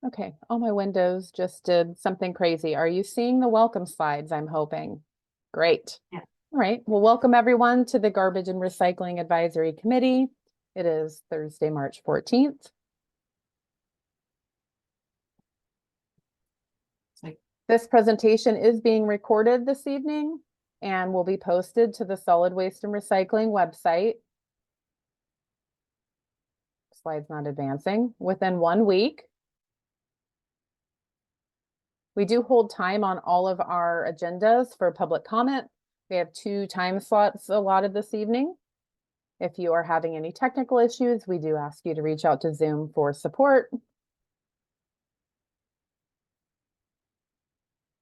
Okay, all my windows just did something crazy. Are you seeing the welcome slides, I'm hoping? Great. Yeah. All right, well, welcome everyone to the Garbage and Recycling Advisory Committee. It is Thursday, March 14th. This presentation is being recorded this evening and will be posted to the Solid Waste and Recycling website. Slide's not advancing. Within 1 week. We do hold time on all of our agendas for public comment. We have 2 time slots allotted this evening. If you are having any technical issues, we do ask you to reach out to Zoom for support.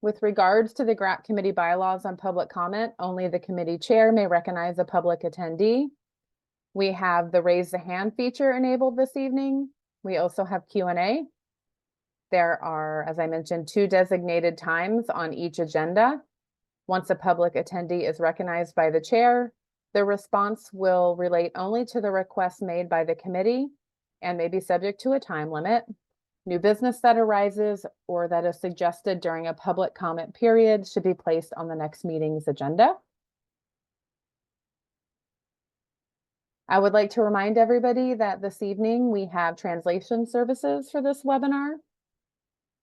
With regards to the GRAC committee bylaws on public comment, only the committee chair may recognize a public attendee. We have the raise the hand feature enabled this evening. We also have Q&A. There are, as I mentioned, 2 designated times on each agenda. Once a public attendee is recognized by the chair, the response will relate only to the request made by the committee and may be subject to a time limit. New business that arises or that is suggested during a public comment period should be placed on the next meeting's agenda. I would like to remind everybody that this evening we have translation services for this webinar.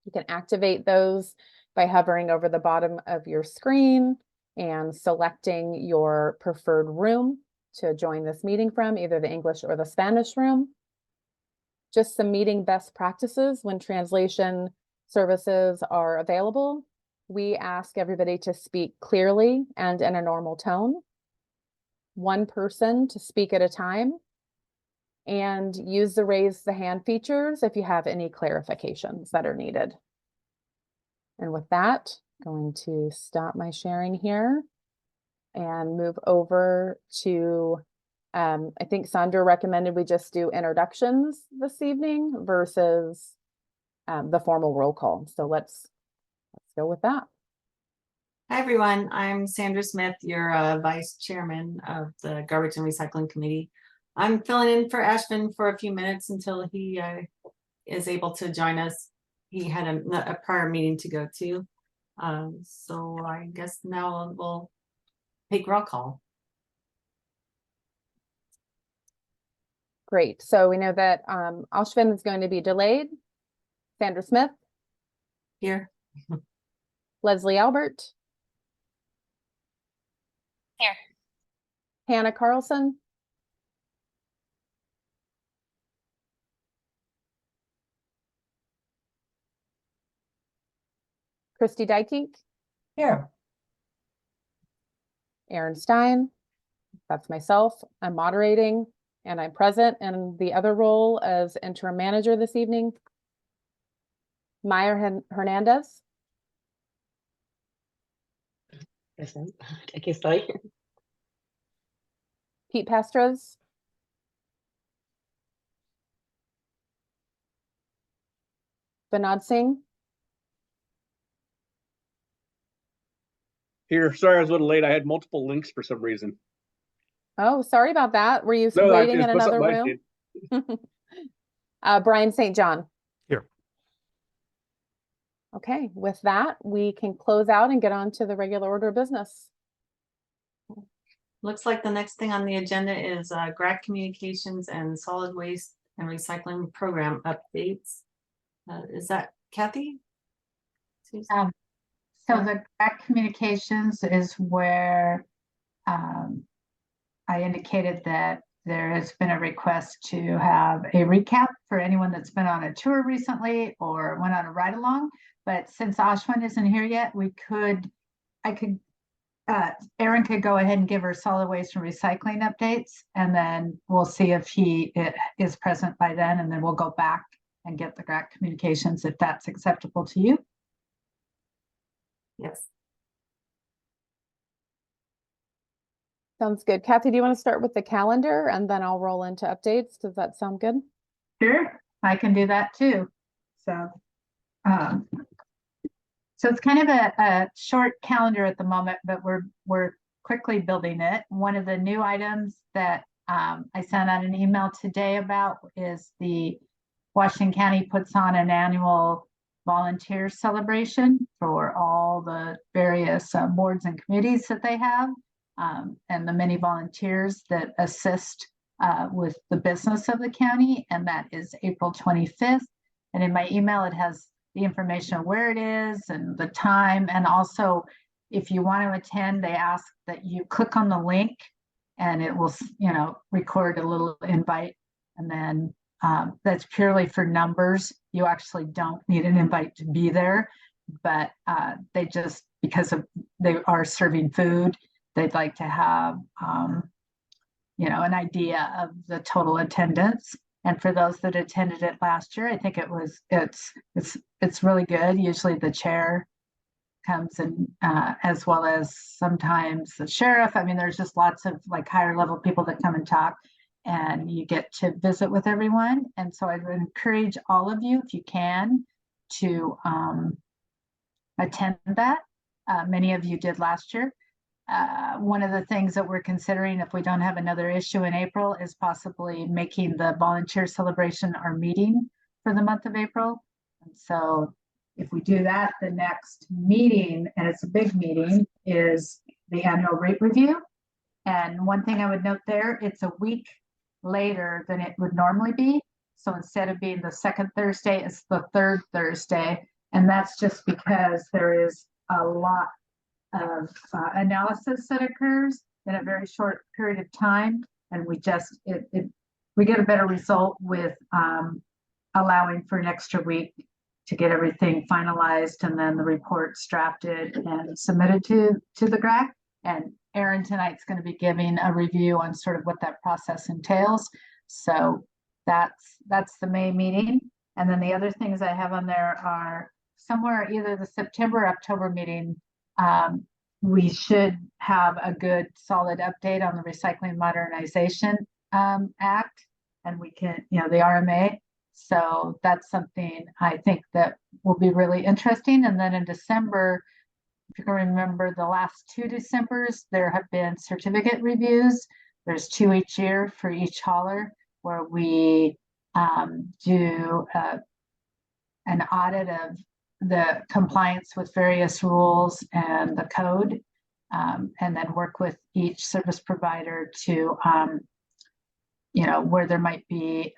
You can activate those by hovering over the bottom of your screen and selecting your preferred room to join this meeting from, either the English or the Spanish room. Just some meeting best practices when translation services are available. We ask everybody to speak clearly and in a normal tone. 1 person to speak at a time. And use the raise the hand features if you have any clarifications that are needed. And with that, I'm going to stop my sharing here and move over to I think Sandra recommended we just do introductions this evening versus the formal roll call. So let's go with that. Hi, everyone. I'm Sandra Smith, your Vice Chairman of the Garbage and Recycling Committee. I'm filling in for Ashvin for a few minutes until he is able to join us. He had a prior meeting to go to. So I guess now we'll take roll call. Great. So we know that Ashvin is going to be delayed. Sandra Smith. Here. Leslie Albert. Here. Hannah Carlson. Christy Dykink. Here. Aaron Stein. That's myself. I'm moderating and I'm present in the other role as interim manager this evening. Maya Hernandez. Present. Aquí estoy. Pete Pastros. Vinod Singh. Here, sorry, I was a little late. I had multiple links for some reason. Oh, sorry about that. Were you No, waiting I in just another room? Brian St. John. Here. Okay, with that, we can close out and get on to the regular order of business. Looks like the next thing on the agenda is GRAC communications and solid waste and recycling program updates. Is that Kathy? So the GRAC communications is where I indicated that there has been a request to have a recap for anyone that's been on a tour recently or went on a ride along. But since Ashwin isn't here yet, Erin could go ahead and give her solid waste and recycling updates, and then we'll see if he is present by then, and then we'll go back and get the GRAC communications if that's acceptable to you. Yes. Sounds good. Kathy, do you want to start with the calendar and then I'll roll into updates? Does that sound good? Sure, I can do that too. So it's kind of a short calendar at the moment, but we're quickly building it. One of the new items that I sent out an email today about is the Washington County puts on an annual volunteer celebration for all the various boards and committees that they have, and the many volunteers that assist with the business of the county, and that is April 25th. And in my email, it has the information of where it is and the time. And also, if you want to attend, they ask that you click on the link and it will, record a little invite. And then that's purely for numbers. You actually don't need an invite to be there, but they just, because they are serving food, they'd like to have, an idea of the total attendance. And for those that attended it last year, I think it's really good. Usually the chair comes and as well as sometimes the sheriff. I mean, there's just lots of like higher level people that come and talk, and you get to visit with everyone. And so I would encourage all of you, if you can, to attend that. Many of you did last year. One of the things that we're considering, if we don't have another issue in April, is possibly making the volunteer celebration our meeting for the month of April. And so if we do that, the next meeting, and it's a big meeting, is the annual rate review. And one thing I would note there, it's a week later than it would normally be. So instead of being the second Thursday, it's the third Thursday. And that's just because there is a lot of analysis that occurs in a very short period of time. And we get a better result with allowing for an extra week to get everything finalized, and then the reports drafted and submitted to the GRAC. And Erin tonight's going to be giving a review on sort of what that process entails. So that's the May meeting. And then the other things I have on there are somewhere either the September or October meeting. We should have a good solid update on the Recycling Modernization Act, and we can, the RMA. So that's something I think that will be really interesting. And then in December, if you can remember the last 2 Decembers, there have been certificate reviews. There's 2 each year for each hauler, where we do an audit of the compliance with various rules and the code, and then work with each service provider to, where there might be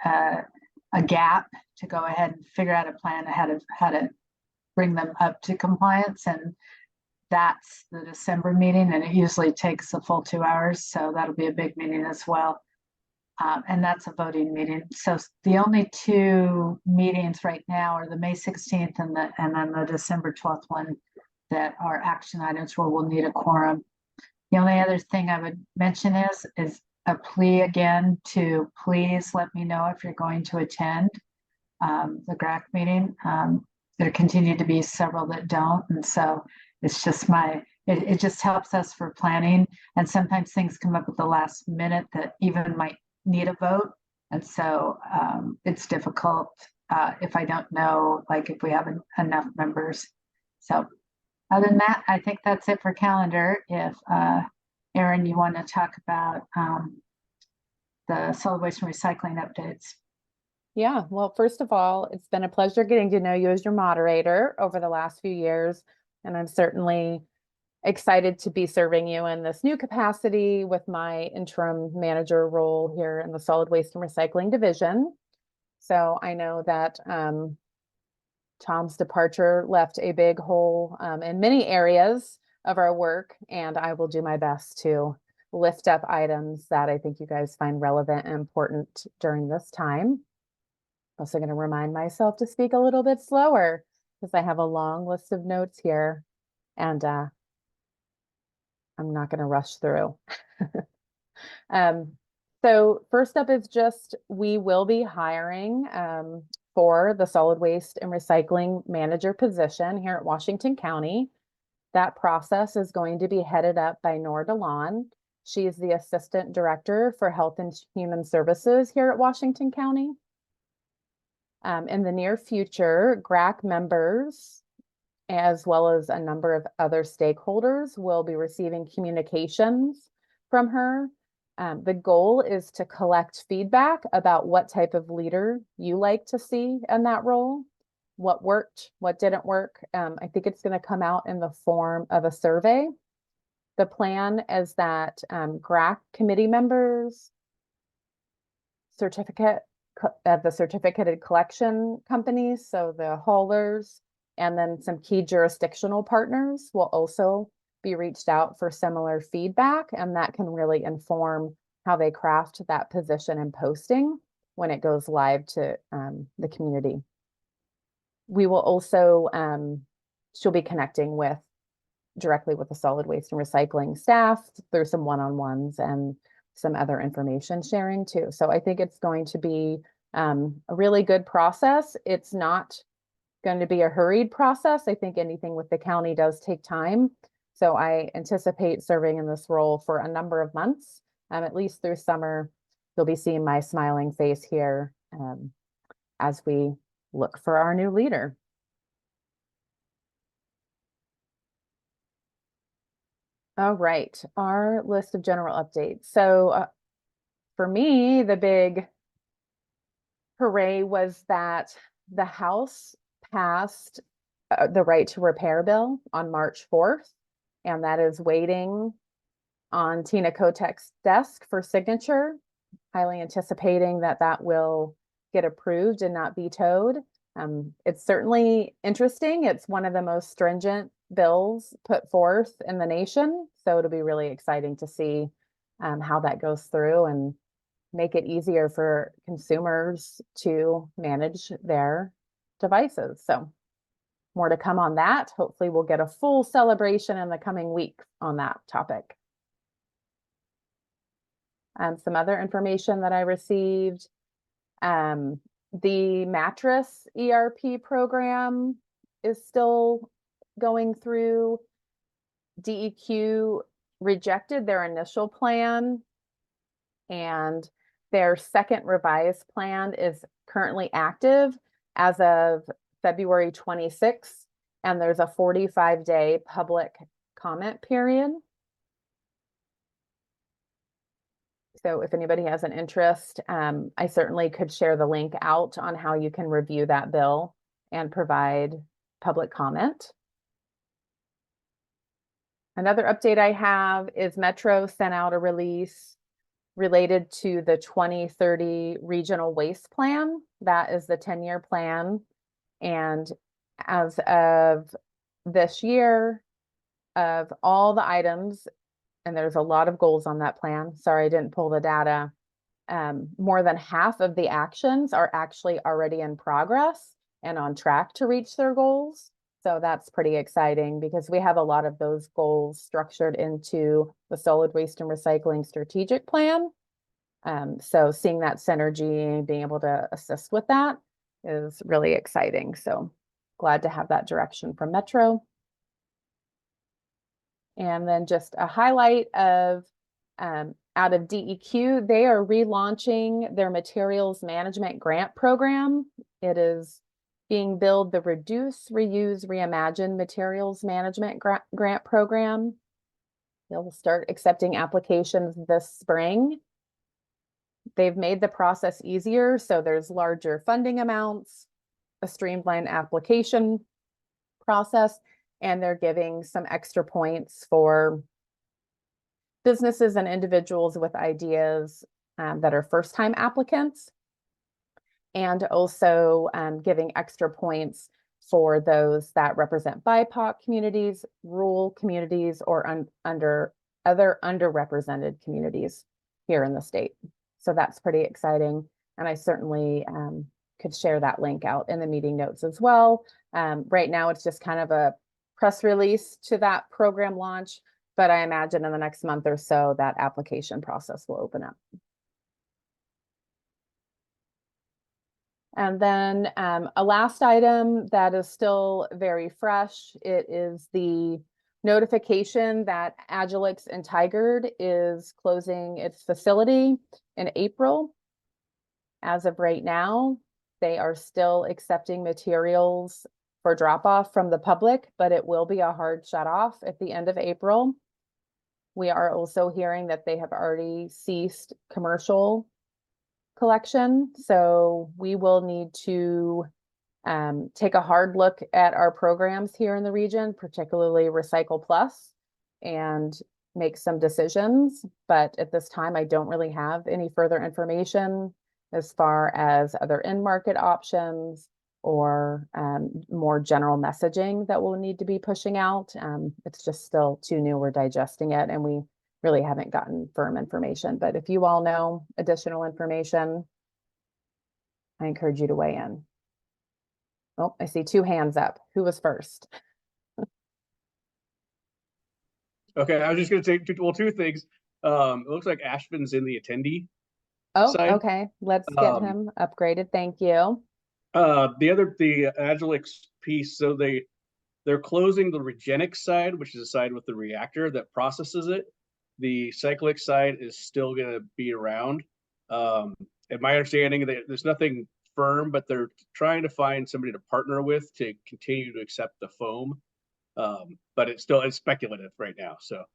a gap, to go ahead and figure out a plan how to bring them up to compliance. And that's the December meeting, and it usually takes a full 2 hours. So that'll be a big meeting as well. And that's a voting meeting. So the only 2 meetings right now are the May 16th and then the December 12th one that are action items where we'll need a quorum. The only other thing I would mention is a plea again to please let me know if you're going to attend the GRAC meeting. There continue to be several that don't. And so it's just it just helps us for planning. And sometimes things come up at the last minute that even might need a vote. And so it's difficult if I don't know, like if we have enough members. So other than that, I think that's it for calendar. If Erin, you want to talk about the solid waste and recycling updates. Yeah, well, first of all, it's been a pleasure getting to know you as your moderator over the last few years. And I'm certainly excited to be serving you in this new capacity with my interim manager role here in the solid waste and recycling division. So I know that Tom's departure left a big hole in many areas of our work, and I will do my best to lift up items that I think you guys find relevant and important during this time. I'm also going to remind myself to speak a little bit slower because I have a long list of notes here, and I'm not going to rush through. So first up is just, we will be hiring for the solid waste and recycling manager position here at Washington County. That process is going to be headed up by Nora DeLon. She is the Assistant Director for Health and Human Services here at Washington County. In the near future, GRAC members, as well as a number of other stakeholders, will be receiving communications from her The goal is to collect feedback about what type of leader you like to see in that role, what worked, what didn't work. I think it's going to come out in the form of a survey. The plan is that GRAC committee members, the certificated collection companies, so the haulers, and then some key jurisdictional partners will also be reached out for similar feedback, and that can really inform how they craft that position and posting when it goes live to the community. We will also, she'll be connecting directly with the solid waste and recycling staff through some one-on-ones and some other information sharing too. So I think it's going to be a really good process. It's not going to be a hurried process. I think anything with the county does take time. So I anticipate serving in this role for a number of months, at least through summer. You'll be seeing my smiling face here as we look for our new leader. All right, our list of general updates. So for me, the big hooray was that the House passed the right to repair bill on March 4th, and that is waiting on Tina Kotek's desk for signature. Highly anticipating that that will get approved and not vetoed. It's certainly interesting. It's one of the most stringent bills put forth in the nation. So it'll be really exciting to see how that goes through and make it easier for consumers to manage their devices. So more to come on that. Hopefully we'll get a full celebration in the coming week on that topic. Some other information that I received, the mattress ERP program is still going through. DEQ rejected their initial plan, and their second revised plan is currently active as of February 26th, and there's a 45-day public comment period. So if anybody has an interest, I certainly could share the link out on how you can review that bill and provide public comment. Another update I have is Metro sent out a release related to the 2030 regional waste plan. That is the 10-year plan. And as of this year, of all the items, and there's a lot of goals on that plan. Sorry, I didn't pull the data. More than half of the actions are actually already in progress and on track to reach their goals. So that's pretty exciting because we have a lot of those goals structured into the solid waste and recycling strategic plan. So seeing that synergy and being able to assist with that is really exciting. So glad to have that direction from Metro. And then just a highlight of out of DEQ, they are relaunching their materials management grant program. It is being billed the Reduce, Reuse, Reimagine Materials Management Grant Program. They'll start accepting applications this spring. They've made the process easier, so there's larger funding amounts, a streamlined application process, and they're giving some extra points for businesses and individuals with ideas that are first-time applicants, and also giving extra points for those that represent BIPOC communities, rural communities, or other underrepresented communities here in the state. So that's pretty exciting. And I certainly could share that link out in the meeting notes as well. Right now, it's just kind of a press release to that program launch, but I imagine in the next month or so, that application process will open up. And then a last item that is still very fresh, it is the notification that Agilex and Tigard is closing its facility in April. As of right now, they are still accepting materials for drop off from the public, but it will be a hard shut off at the end of April. We are also hearing that they have already ceased commercial collection, so we will need to take a hard look at our programs here in the region, particularly Recycle Plus, and make some decisions. But at this time, I don't really have any further information as far as other in-market options or more general messaging that we'll need to be pushing out. It's just still too new. We're digesting it, and we really haven't gotten firm information. But if you all know additional information, I encourage you to weigh in. Oh, I see 2 hands up. Who was first? Okay, I was just gonna say, two things. It looks like Ashvin's in the attendee. Oh, Side. okay. Let's get Um, him upgraded. Thank you. The Agilix piece, so they're closing the Regenix side, which is a side with the reactor that processes it. The Cyclic side is still gonna be around. And my understanding that there's nothing firm, but they're trying to find somebody to partner with to continue to accept the foam. But it's speculative right now. So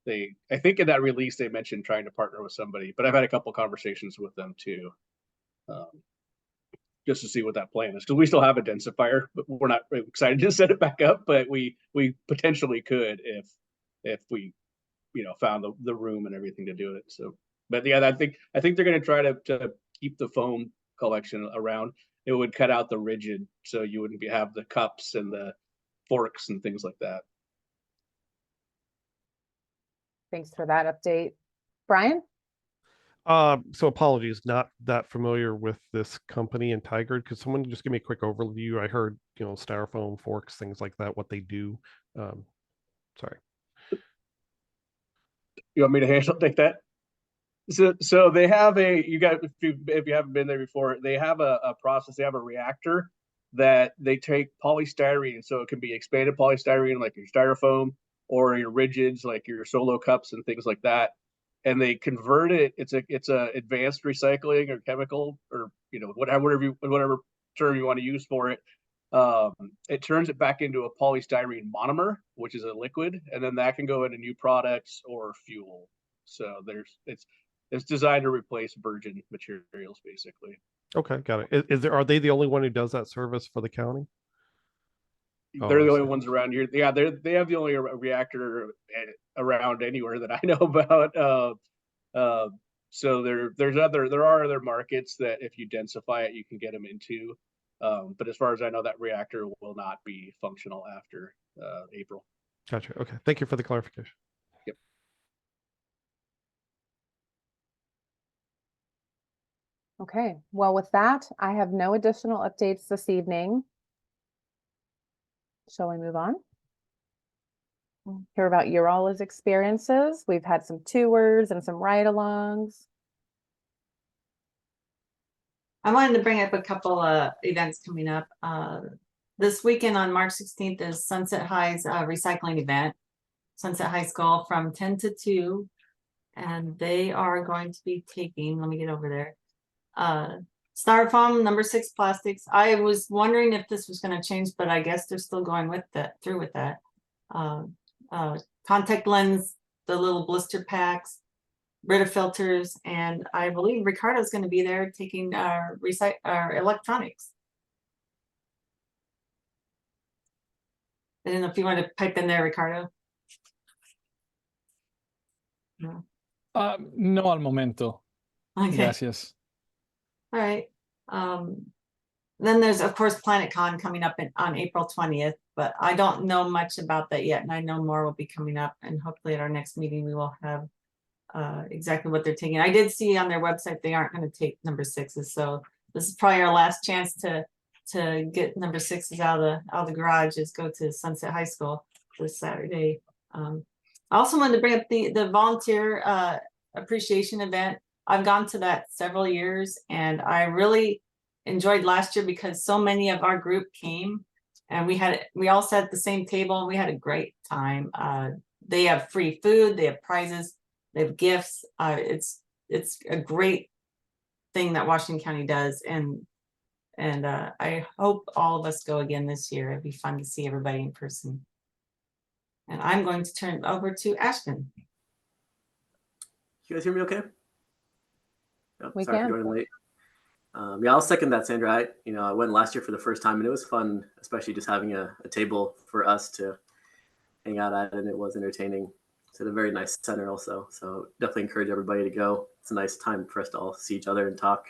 I think in that release they mentioned trying to partner with somebody, but I've had a couple conversations with them too, just to see what that plan is, because we still have a densifier, but we're not really excited to set it back up. But we potentially could if we found the room and everything to do it. So, but yeah, I think they're going to try to keep the foam collection around. It would cut out the rigid, so you wouldn't have the cups and the forks and things like that. Thanks for that update. Brian? So apologies, not that familiar with this company and Tigard. Could someone just give me a quick overview? I heard, styrofoam, forks, things like that, what they do. Sorry. You want me to take that? So they have if you haven't been there before, they have a process. They have a reactor that they take polystyrene, so it can be expanded polystyrene like your styrofoam, or your rigids like your solo cups and things like that, and they convert it. It's a advanced recycling or chemical, or whatever term you want to use for it. It turns it back into a polystyrene monomer, which is a liquid, and then that can go into new products or fuel. So it's designed to replace virgin materials, basically. Okay, got it. Are they the only one who does that service for the county? They're I the only see. ones around here. Yeah, they have the only reactor around anywhere that I know about. So there are other markets that if you densify it, you can get them into. But as far as I know, that reactor will not be functional after April. Gotcha. Okay, thank you for the clarification. Yep. Okay, well, with that, I have no additional updates this evening. Shall we move on? Hear about your all's experiences. We've had some tours and some ride-alongs. I wanted to bring up a couple events coming up. This weekend on March 16th is Sunset High's recycling event, Sunset High School, from 10 to 2. And they are going to be taking, let me get over there, styrofoam, number 6 plastics. I was wondering if this was going to change, but I guess they're still going through with that. Contact lens, the little blister packs, Brita filters, and I believe Ricardo's going to be there taking our electronics. I don't know if you want to pipe in there, Ricardo. No. No al momento. Okay. Gracias. All right. Then there's of course PlanetCon coming up on April 20th, but I don't know much about that yet, and I know more will be coming up, and hopefully at our next meeting we will have exactly what they're taking. I did see on their website they aren't going to take number 6s, so this is probably our last chance to get number 6s out of the garage, is go to Sunset High School this Saturday. I also wanted to bring up the volunteer appreciation event. I've gone to that several years, and I really enjoyed last year because so many of our group came, and we all sat at the same table and we had a great time. They have free food, they have prizes, they have gifts. It's a great thing that Washington County does, and I hope all of us go again this year. It'd be fun to see everybody in person. And I'm going to turn it over to Ashton. You guys hear me okay? Oh, We sorry can. for joining late. Yeah, I'll second that, Sandra. I went last year for the first time, and it was fun, especially just having a table for us to hang out at, and it was entertaining. It's at a very nice center also, so definitely encourage everybody to go. It's a nice time for us to all see each other and talk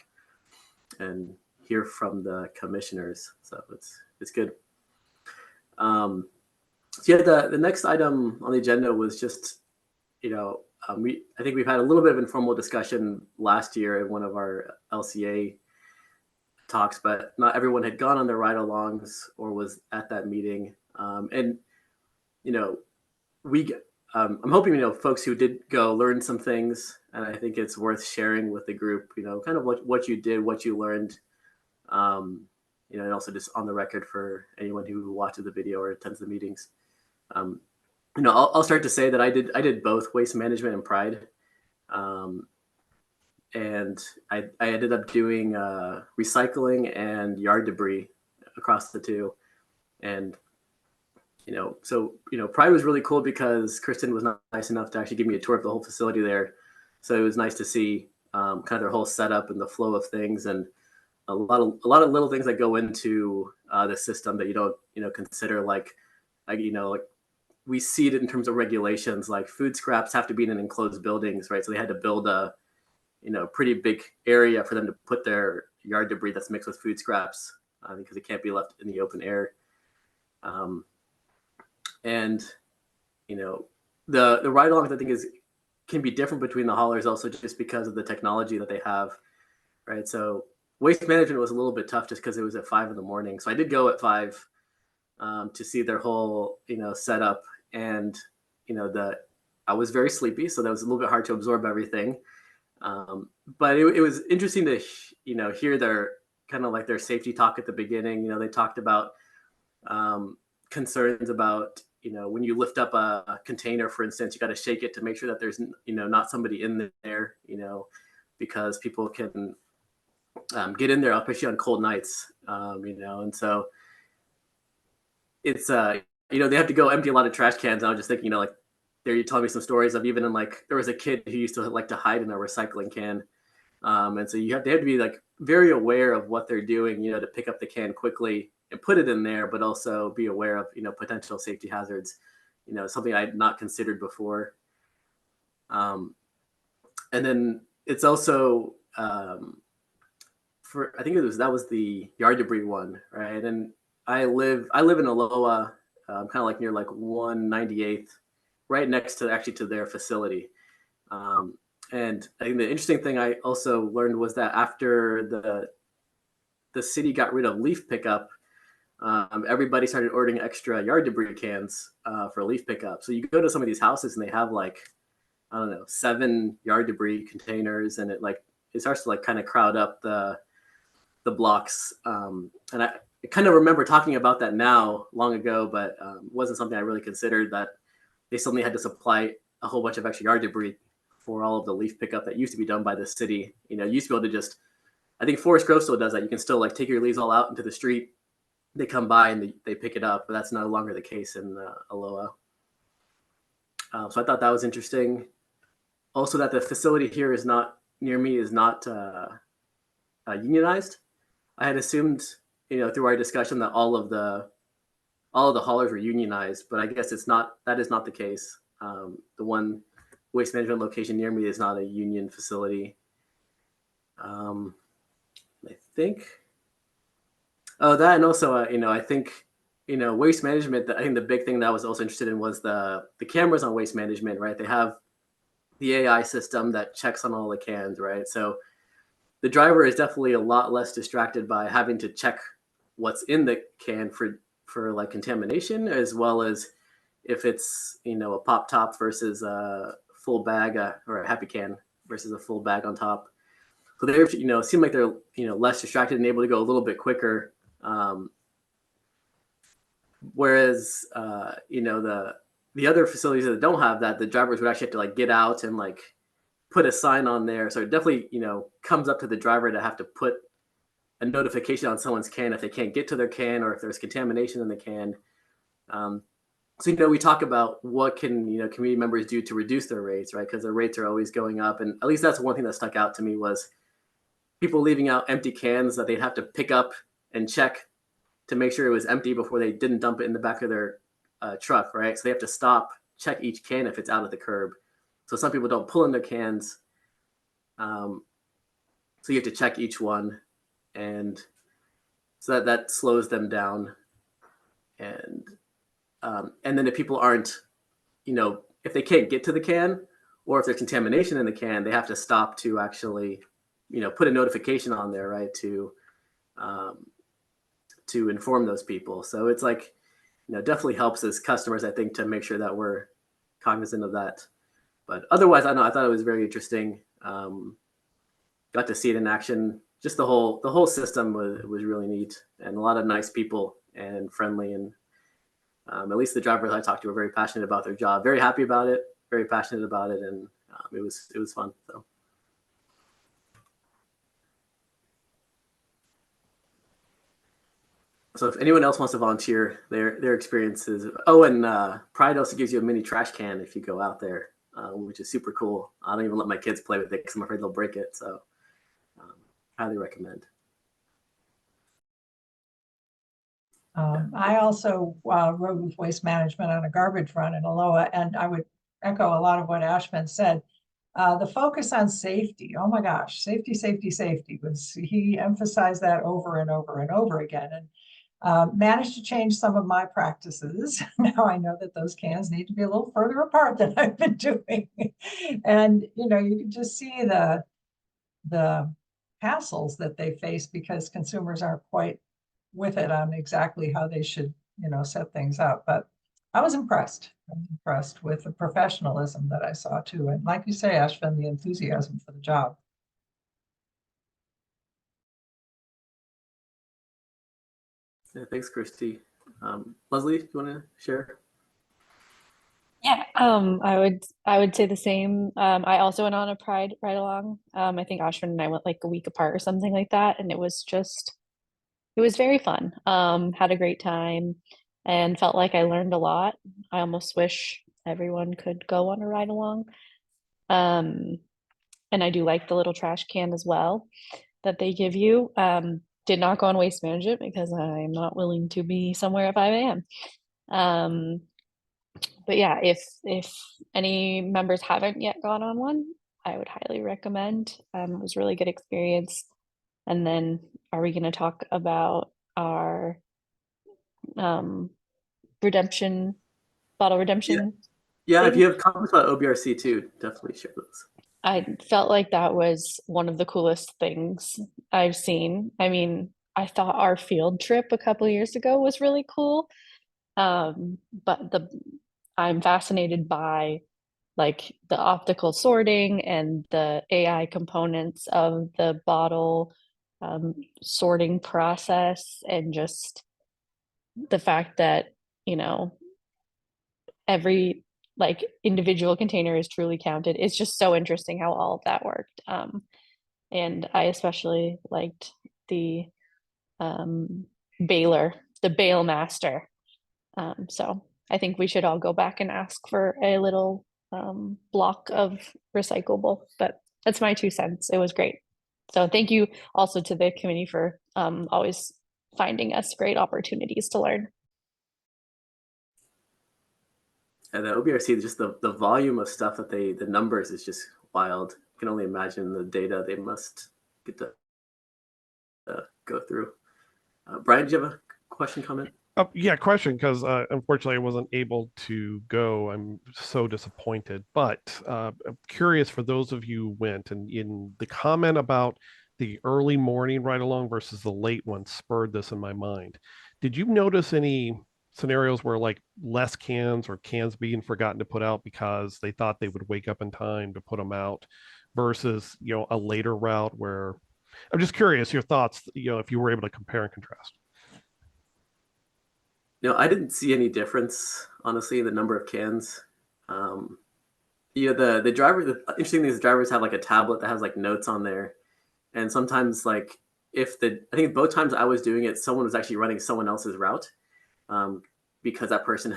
and hear from the commissioners. So it's good. So yeah, the next item on the agenda was just, I think we've had a little bit of informal discussion last year in one of our LCA talks, but not everyone had gone on their ride-alongs or was at that meeting. And I'm hoping folks who did go learned some things, and I think it's worth sharing with the group. Kind of what you did, what you learned. And also just on the record for anyone who watches the video or attends the meetings. I'll start to say that I did both waste management and Pride. And I ended up doing recycling and yard debris across the two. And, Pride was really cool because Kristen was nice enough to actually give me a tour of the whole facility there. So it was nice to see kind of their whole setup and the flow of things, and a lot of little things that go into the system that you don't, consider, like we see it in terms of regulations, like food scraps have to be in enclosed buildings, right? So they had to build a, pretty big area for them to put their yard debris that's mixed with food scraps because it can't be left in the open air. And, the ride-alongs, I think, can be different between the haulers also just because of the technology that they have, right? So waste management was a little bit tough just because it was at 5 a.m. So I did go at 5 to see their whole, setup, and, I was very sleepy, so that was a little bit hard to absorb everything. But it was interesting to, hear their kind of like their safety talk at the beginning. They talked about concerns about, when you lift up a container, for instance, you got to shake it to make sure that there's, not somebody in there, because people can get in there, especially on cold nights, and so it's, they have to go empty a lot of trash cans. I was just thinking, you telling me some stories of even in there was a kid who used to like to hide in a recycling can. And so they have to be very aware of what they're doing, to pick up the can quickly and put it in there, but also be aware of, potential safety hazards, something I had not considered before. And then it's also, I think that was the yard debris one, right? And I live in Aloha, kind of near 198th, right next to their facility. And I think the interesting thing I also learned was that after the city got rid of leaf pickup, everybody started ordering extra yard debris cans for leaf pickup. So you go to some of these houses and they have 7 yard debris containers, and it starts to kind of crowd up the blocks. And I kind of remember talking about that now long ago, but it wasn't something I really considered, that they suddenly had to supply a whole bunch of extra yard debris for all of the leaf pickup that used to be done by the city. You used to be able to I think Forest Grove still does that. You can still take your leaves all out into the street. They come by and they pick it up, but that's no longer the case in Aloha. So I thought that was interesting. Also, that the facility here is not near me is not unionized. I had assumed, through our discussion, that all of the haulers were unionized, but I guess that is not the case. The one waste management location near me is not a union facility. I think. Oh, that, and also, I think, waste management, I think the big thing that I was also interested in was the cameras on waste management, right? They have the AI system that checks on all the cans, right? So the driver is definitely a lot less distracted by having to check what's in the can for contamination, as well as if it's, a pop top versus a full bag, or a happy can versus a full bag on top. So they're, seem like they're, less distracted and able to go a little bit quicker. Whereas, the other facilities that don't have that, the drivers would actually have to get out and put a sign on there. So it definitely, comes up to the driver to have to put a notification on someone's can if they can't get to their can, or if there's contamination in the can. So, we talk about what can, community members do to reduce their rates, right? Because their rates are always going up. And at least that's one thing that stuck out to me was people leaving out empty cans that they'd have to pick up and check to make sure it was empty before they didn't dump it in the back of their truck, right? So they have to stop, check each can if it's out of the curb. So some people don't pull in their cans. So you have to check each one. And so that slows them down. And then if people aren't, if they can't get to the can, or if there's contamination in the can, they have to stop to actually, put a notification on there, right, to inform those people. So it's like, definitely helps as customers, I think, to make sure that we're cognizant of that. But otherwise, I thought it was very interesting. Got to see it in action. Just the whole system was really neat, and a lot of nice people and friendly, and at least the drivers I talked to were very passionate about their job, very happy about it, very passionate about it, and it was fun. So if anyone else wants to volunteer their experiences. Oh, and Pride also gives you a mini trash can if you go out there, which is super cool. I don't even let my kids play with it because I'm afraid they'll break it. So highly recommend. I also rode with Waste Management on a garbage run in Aloha, and I would echo a lot of what Ashvin said. The focus on safety, oh my gosh, safety, safety, safety, he emphasized that over and over and over again, and managed to change some of my practices. Now I know that those cans need to be a little further apart than I've been doing. And, you can just see the hassles that they face because consumers aren't quite with it on exactly how they should, set things up. But I was impressed. I was impressed with the professionalism that I saw too. And like you say, Ashvin, the enthusiasm for the job. Yeah, thanks, Christy. Leslie, do you want to share? Yeah, I would say the same. I also went on a Pride ride along. I think Ashwin and I went like a week apart or something like that, and it was very fun. Had a great time and felt like I learned a lot. I almost wish everyone could go on a ride along. And I do like the little trash can as well that they give you. Did not go on Waste Management because I'm not willing to be somewhere at 5 a.m. But yeah, if any members haven't yet gone on one, I would highly recommend. It was a really good experience. And then are we going to talk about our bottle redemption? Yeah, if thing? you have comments about OBRC too, definitely share those. I felt like that was one of the coolest things I've seen. I mean, I thought our field trip a couple of years ago was really cool. But I'm fascinated by like the optical sorting and the AI components of the bottle sorting process, and just the fact that, every like individual container is truly counted. It's just so interesting how all of that worked. And I especially liked the baler, the bale master. So I think we should all go back and ask for a little block of recyclable, but that's my 2 cents. It was great. So thank you also to the committee for always finding us great opportunities to learn. And the OBRC, just the volume of stuff that the numbers is just wild. You can only imagine the data they must get to go through. Brian, do you have a question, comment? Yeah, question, because unfortunately I wasn't able to go. I'm so disappointed, but I'm curious for those of you who went, and in the comment about the early morning ride along versus the late one spurred this in my mind. Did you notice any scenarios where like less cans or cans being forgotten to put out because they thought they would wake up in time to put them out versus, a later route where I'm just curious your thoughts, if you were able to compare and contrast. I didn't see any difference, honestly, in the number of cans. The driver, interesting thing is drivers have like a tablet that has like notes on there. And sometimes I think both times I was doing it, someone was actually running someone else's route. because that person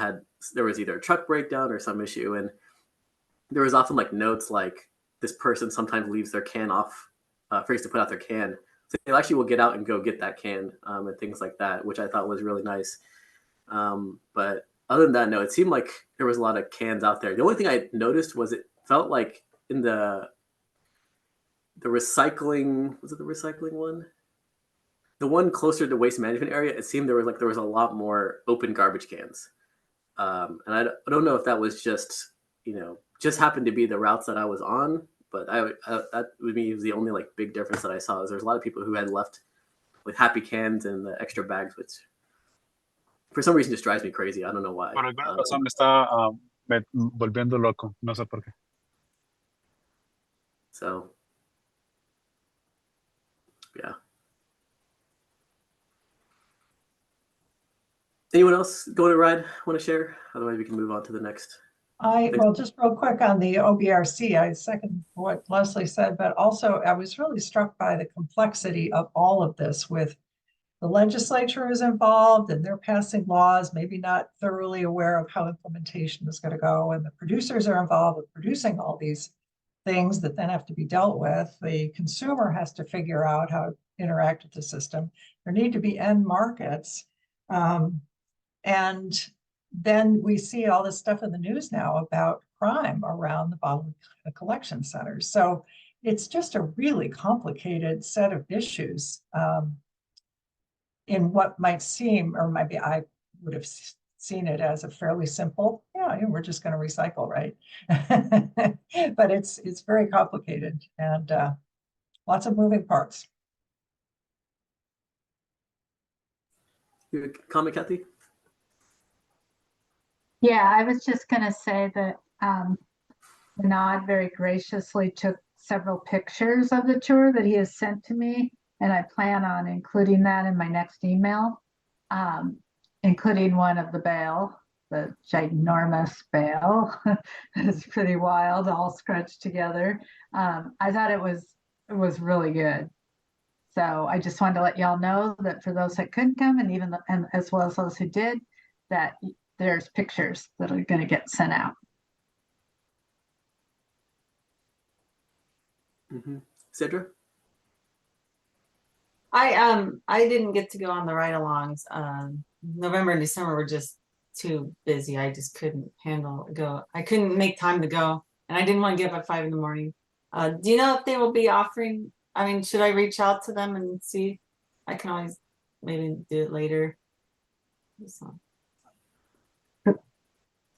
there was either a truck breakdown or some issue, and there was often like notes like this person sometimes leaves their can off, forgets to put out their can, so they actually will get out and go get that can, and things like that, which I thought was really nice. But other than that, no, it seemed like there was a lot of cans out there. The only thing I noticed was it felt like in the recycling, was it the recycling one? The one closer to waste management area, it seemed there was a lot more open garbage cans. And I don't know if that was just, just happened to be the routes that I was on, but that would be the only like big difference that I saw is there's a lot of people who had left with happy cans and the extra bags, which for some reason just drives me crazy. I don't know why. Por alguna razón me está volviendo loco. No sé por qué. So, yeah. Anyone else going to ride want to share? Otherwise, we can move on to the next. Well, just real quick on the OBRC, I second what Leslie said, but also I was really struck by the complexity of all of this with the legislature is involved and they're passing laws, maybe not thoroughly aware of how implementation is going to go. And the producers are involved with producing all these things that then have to be dealt with. The consumer has to figure out how to interact with the system. There need to be end markets. And then we see all this stuff in the news now about crime around the bottle collection centers. So it's just a really complicated set of issues in what might seem, or maybe I would have seen it as a fairly simple, we're just going to recycle, right? But it's very complicated and lots of moving parts. Your comment, Kathy? Yeah, I was just going to say that Vinod very graciously took several pictures of the tour that he has sent to me, and I plan on including that in my next email, including one of the bale, the ginormous bale. It's pretty wild, all scrunched together. I thought it was really good. So I just wanted to let y'all know that for those that couldn't come, and as well as those who did, that there's pictures that are going to get sent out. Cedra? I didn't get to go on the ride-alongs. November and December were just too busy. I just couldn't I couldn't make time to go, and I didn't want to get up at 5 a.m. Do you know if they will be offering? I mean, should I reach out to them and see? I can always maybe do it later.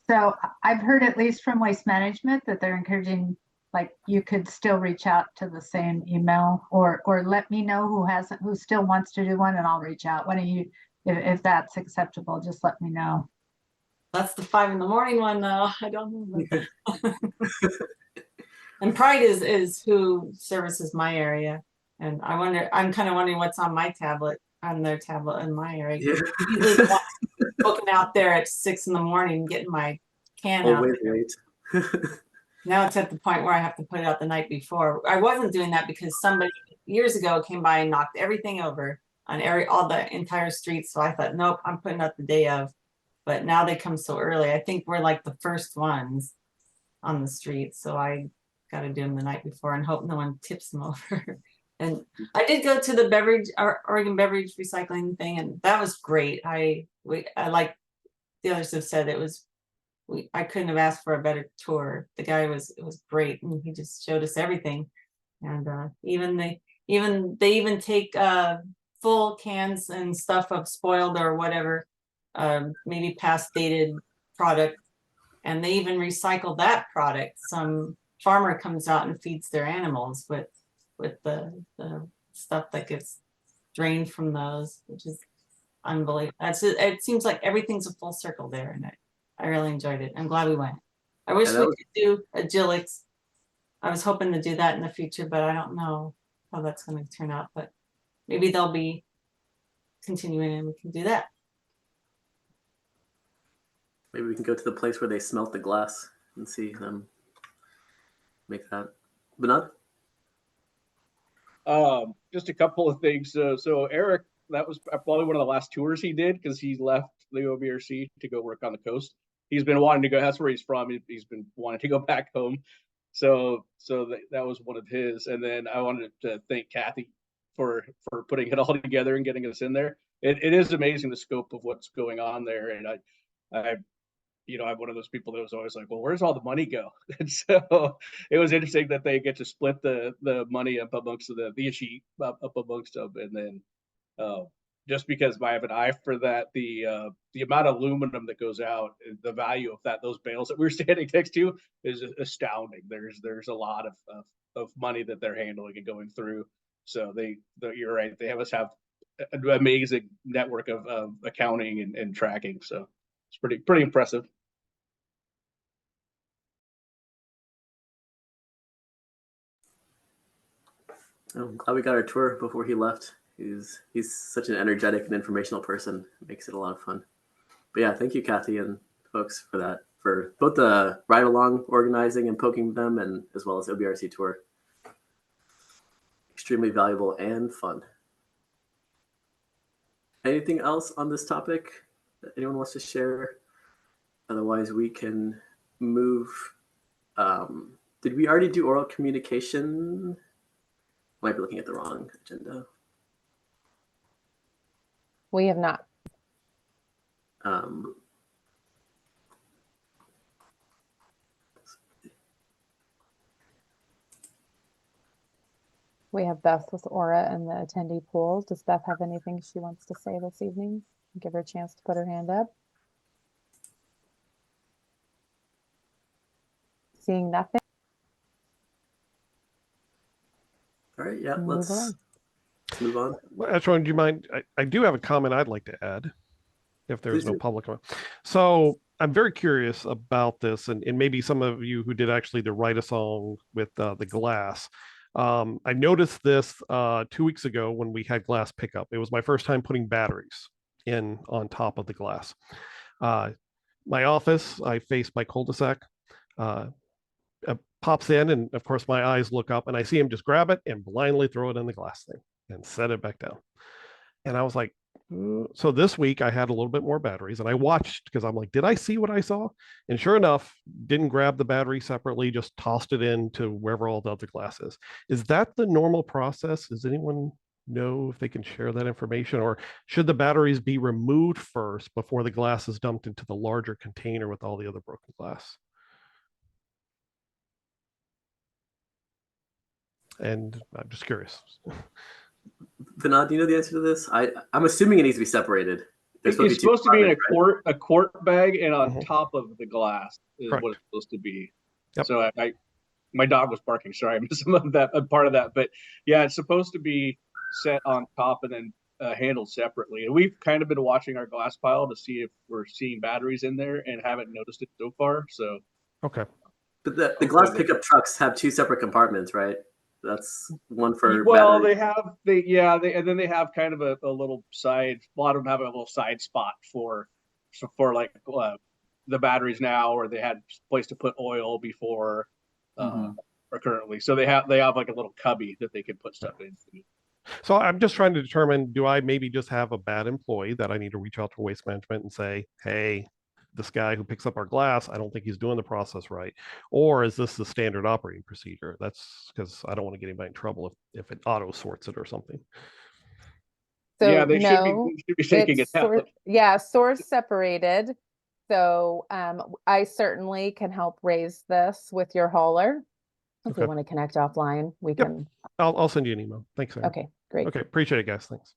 So I've heard at least from Waste Management that they're encouraging, like, you could still reach out to the same email or let me know who still wants to do one, and I'll reach out. Why don't you, if that's acceptable, just let me know. That's the 5 a.m. one though. I don't know. And Pride is who services my area. And I'm kind of wondering what's on their tablet in my area. Yeah. Usually the ones looking out there at 6 a.m. getting my can out. Wait. Now it's at the point where I have to put it out the night before. I wasn't doing that because somebody years ago came by and knocked everything over on all the entire street. So I thought, nope, I'm putting out the day of. But now they come so early. I think we're like the first ones on the street. So I got to do them the night before and hope no one tips them over. And I did go to the Oregon beverage recycling thing, and that was great. I like the others have said, I couldn't have asked for a better tour. The guy it was great, and he just showed us everything. And they even take full cans and stuff of spoiled or whatever, maybe past dated product, and they even recycle that product. Some farmer comes out and feeds their animals with the stuff that gets drained from those, which is unbelievable. It seems like everything's a full circle there, and I really enjoyed it. I'm glad we went. I wish we could do Agilix. I was hoping to do that in the future, but I don't know how that's going to turn out. But maybe they'll be continuing and we can do that. Maybe we can go to the place where they smelt the glass and see them make that. Vinod? Just a couple of things. So Eric that was probably one of the last tours he did because he left the OBRC to go work on the coast. He's been wanting to go. That's where he's from. He's been wanting to go back home. So that was one of his. And then I wanted to thank Kathy for putting it all together and getting us in there. It is amazing the scope of what's going on there. And I'm one of those people that was always like, well, where's all the money go? And so it was interesting that they get to split the money up amongst the sheet up amongst them. And then just because I have an eye for that, the amount of aluminum that goes out, the value of those bales that we're standing next to is astounding. There's a lot of money that they're handling and going through. So you're right. They have an amazing network of accounting and tracking. So it's pretty impressive. I'm glad we got our tour before he left. He's such an energetic and informational person. It makes it a lot of fun. But yeah, thank you, Kathy and folks, for that, for both the ride along organizing and poking them, and as well as OBRC tour. Extremely valuable and fun. Anything else on this topic that anyone wants to share? Otherwise, we can move. Did we already do oral communication? Might be looking at the wrong agenda. We have not. We have Beth with Aura and the attendee pool. Does Beth have anything she wants to say this evening? Give her a chance to put her hand up. Seeing nothing. All right, yeah, Move let's along. move on. Ashwin, do you mind? I do have a comment I'd like to add, if there's Please no do. public comment. So I'm very curious about this, and maybe some of you who did actually the write a song with the glass. I noticed this 2 weeks ago when we had glass pickup. It was my first time putting batteries in on top of the glass. My office, I face my cul-de-sac. Pops in, and of course my eyes look up, and I see him just grab it and blindly throw it in the glass thing and set it back down. And I was like, so this week I had a little bit more batteries, and I watched because I'm like, did I see what I saw? And sure enough, didn't grab the battery separately, just tossed it into wherever all the other glass is. Is that the normal process? Does anyone know if they can share that information, or should the batteries be removed first before the glass is dumped into the larger container with all the other broken glass? And I'm just curious. Vinod, do you know the answer to this? I'm assuming it needs to be separated. It's supposed to be in a quart bag and on Mhm. top of the glass is Correct. what it's supposed to be. Yep. So my dog was barking. Sorry, I missed some of that part of that. But yeah, it's supposed to be set on top and then handled separately. And we've kind of been watching our glass pile to see if we're seeing batteries in there and haven't noticed it so far. So Okay. But the glass pickup trucks have two separate compartments, right? That's one for well, battery. and then they have kind of a little side. A lot of them have a little side spot for like the batteries now, or they had a place to put oil before, or currently. So they have like a little cubby that they can put stuff into. So I'm just trying to determine, do I maybe just have a bad employee that I need to reach out to waste management and say, hey, this guy who picks up our glass, I don't think he's doing the process right. Or is this the standard operating procedure? That's because I don't want to get anybody in trouble if it auto sorts it or something. So yeah, they no, should be taking it out. source separated. So I certainly can help raise this with your hauler. If you Okay. want to connect offline, we Yep. can. I'll send you an email. Thanks, Aaron. Okay, great. Okay, appreciate it, guys. Thanks.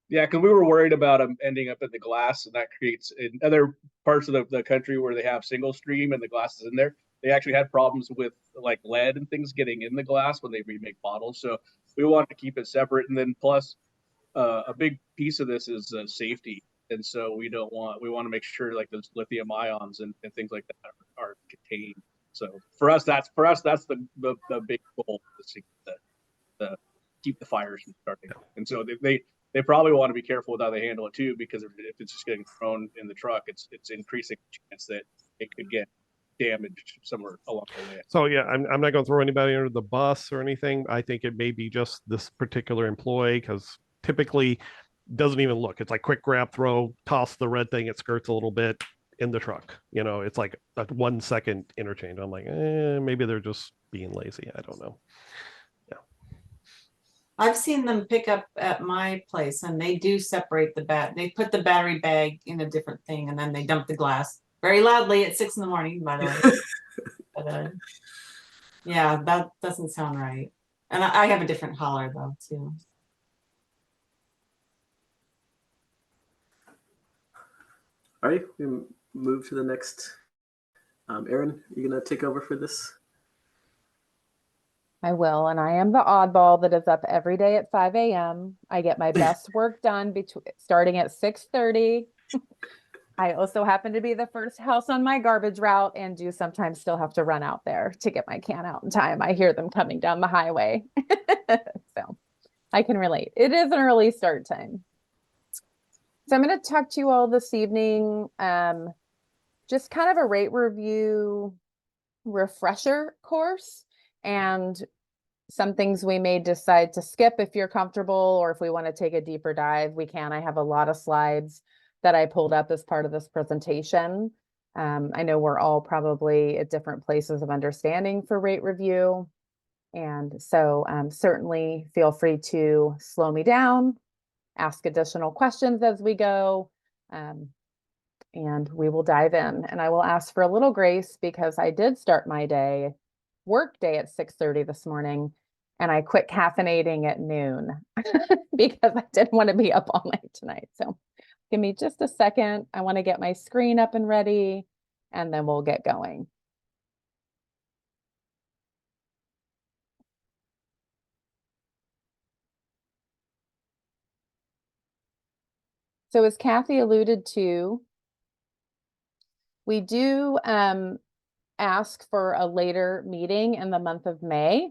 Yeah, because we were worried about them ending up in the glass, and that creates in other parts of the country where they have single stream and the glass is in there. They actually had problems with like lead and things getting in the glass when they remake bottles. So we want to keep it separate, and then plus a big piece of this is safety, and so we want to make sure like those lithium ions and things like that are contained. So for us that's the big goal, is to keep the fires from starting. And so they probably want to be careful with how they handle it too, because if it's just getting thrown in the truck, it's increasing the chance that it could get damaged somewhere along the way. So yeah, I'm not going to throw anybody under the bus or anything. I think it may be just this particular employee because typically doesn't even look. It's like quick grab, throw, toss the red thing. It skirts a little bit in the truck. It's like a 1 second interchange. I'm like, maybe they're just being lazy. I don't know. I've seen them pick up at my place and they do separate they put the battery bag in a different thing and then they dump the glass very loudly at 6 a.m, by the way. But yeah, that doesn't sound right. And I have a different holler though too. All right, we move to the next. Erin, you gonna take over for this? I will, and I am the oddball that is up every day at 5 a.m. I get my best work done starting at 6:30. I also happen to be the first house on my garbage route and do sometimes still have to run out there to get my can out in time. I hear them coming down the highway. So I can relate. It is an early start time. So I'm going to talk to you all this evening, just kind of a rate review refresher course, and some things we may decide to skip if you're comfortable, or if we want to take a deeper dive, we can. I have a lot of slides that I pulled up as part of this presentation. I know we're all probably at different places of understanding for rate review. And so certainly feel free to slow me down, ask additional questions as we go, and we will dive in. And I will ask for a little grace because I did start my work day at 6:30 this morning, and I quit caffeinating at noon because I didn't want to be up all night tonight. So give me just a second. I want to get my screen up and ready, and then we'll get going. So as Kathy alluded to, we do ask for a later meeting in the month of May.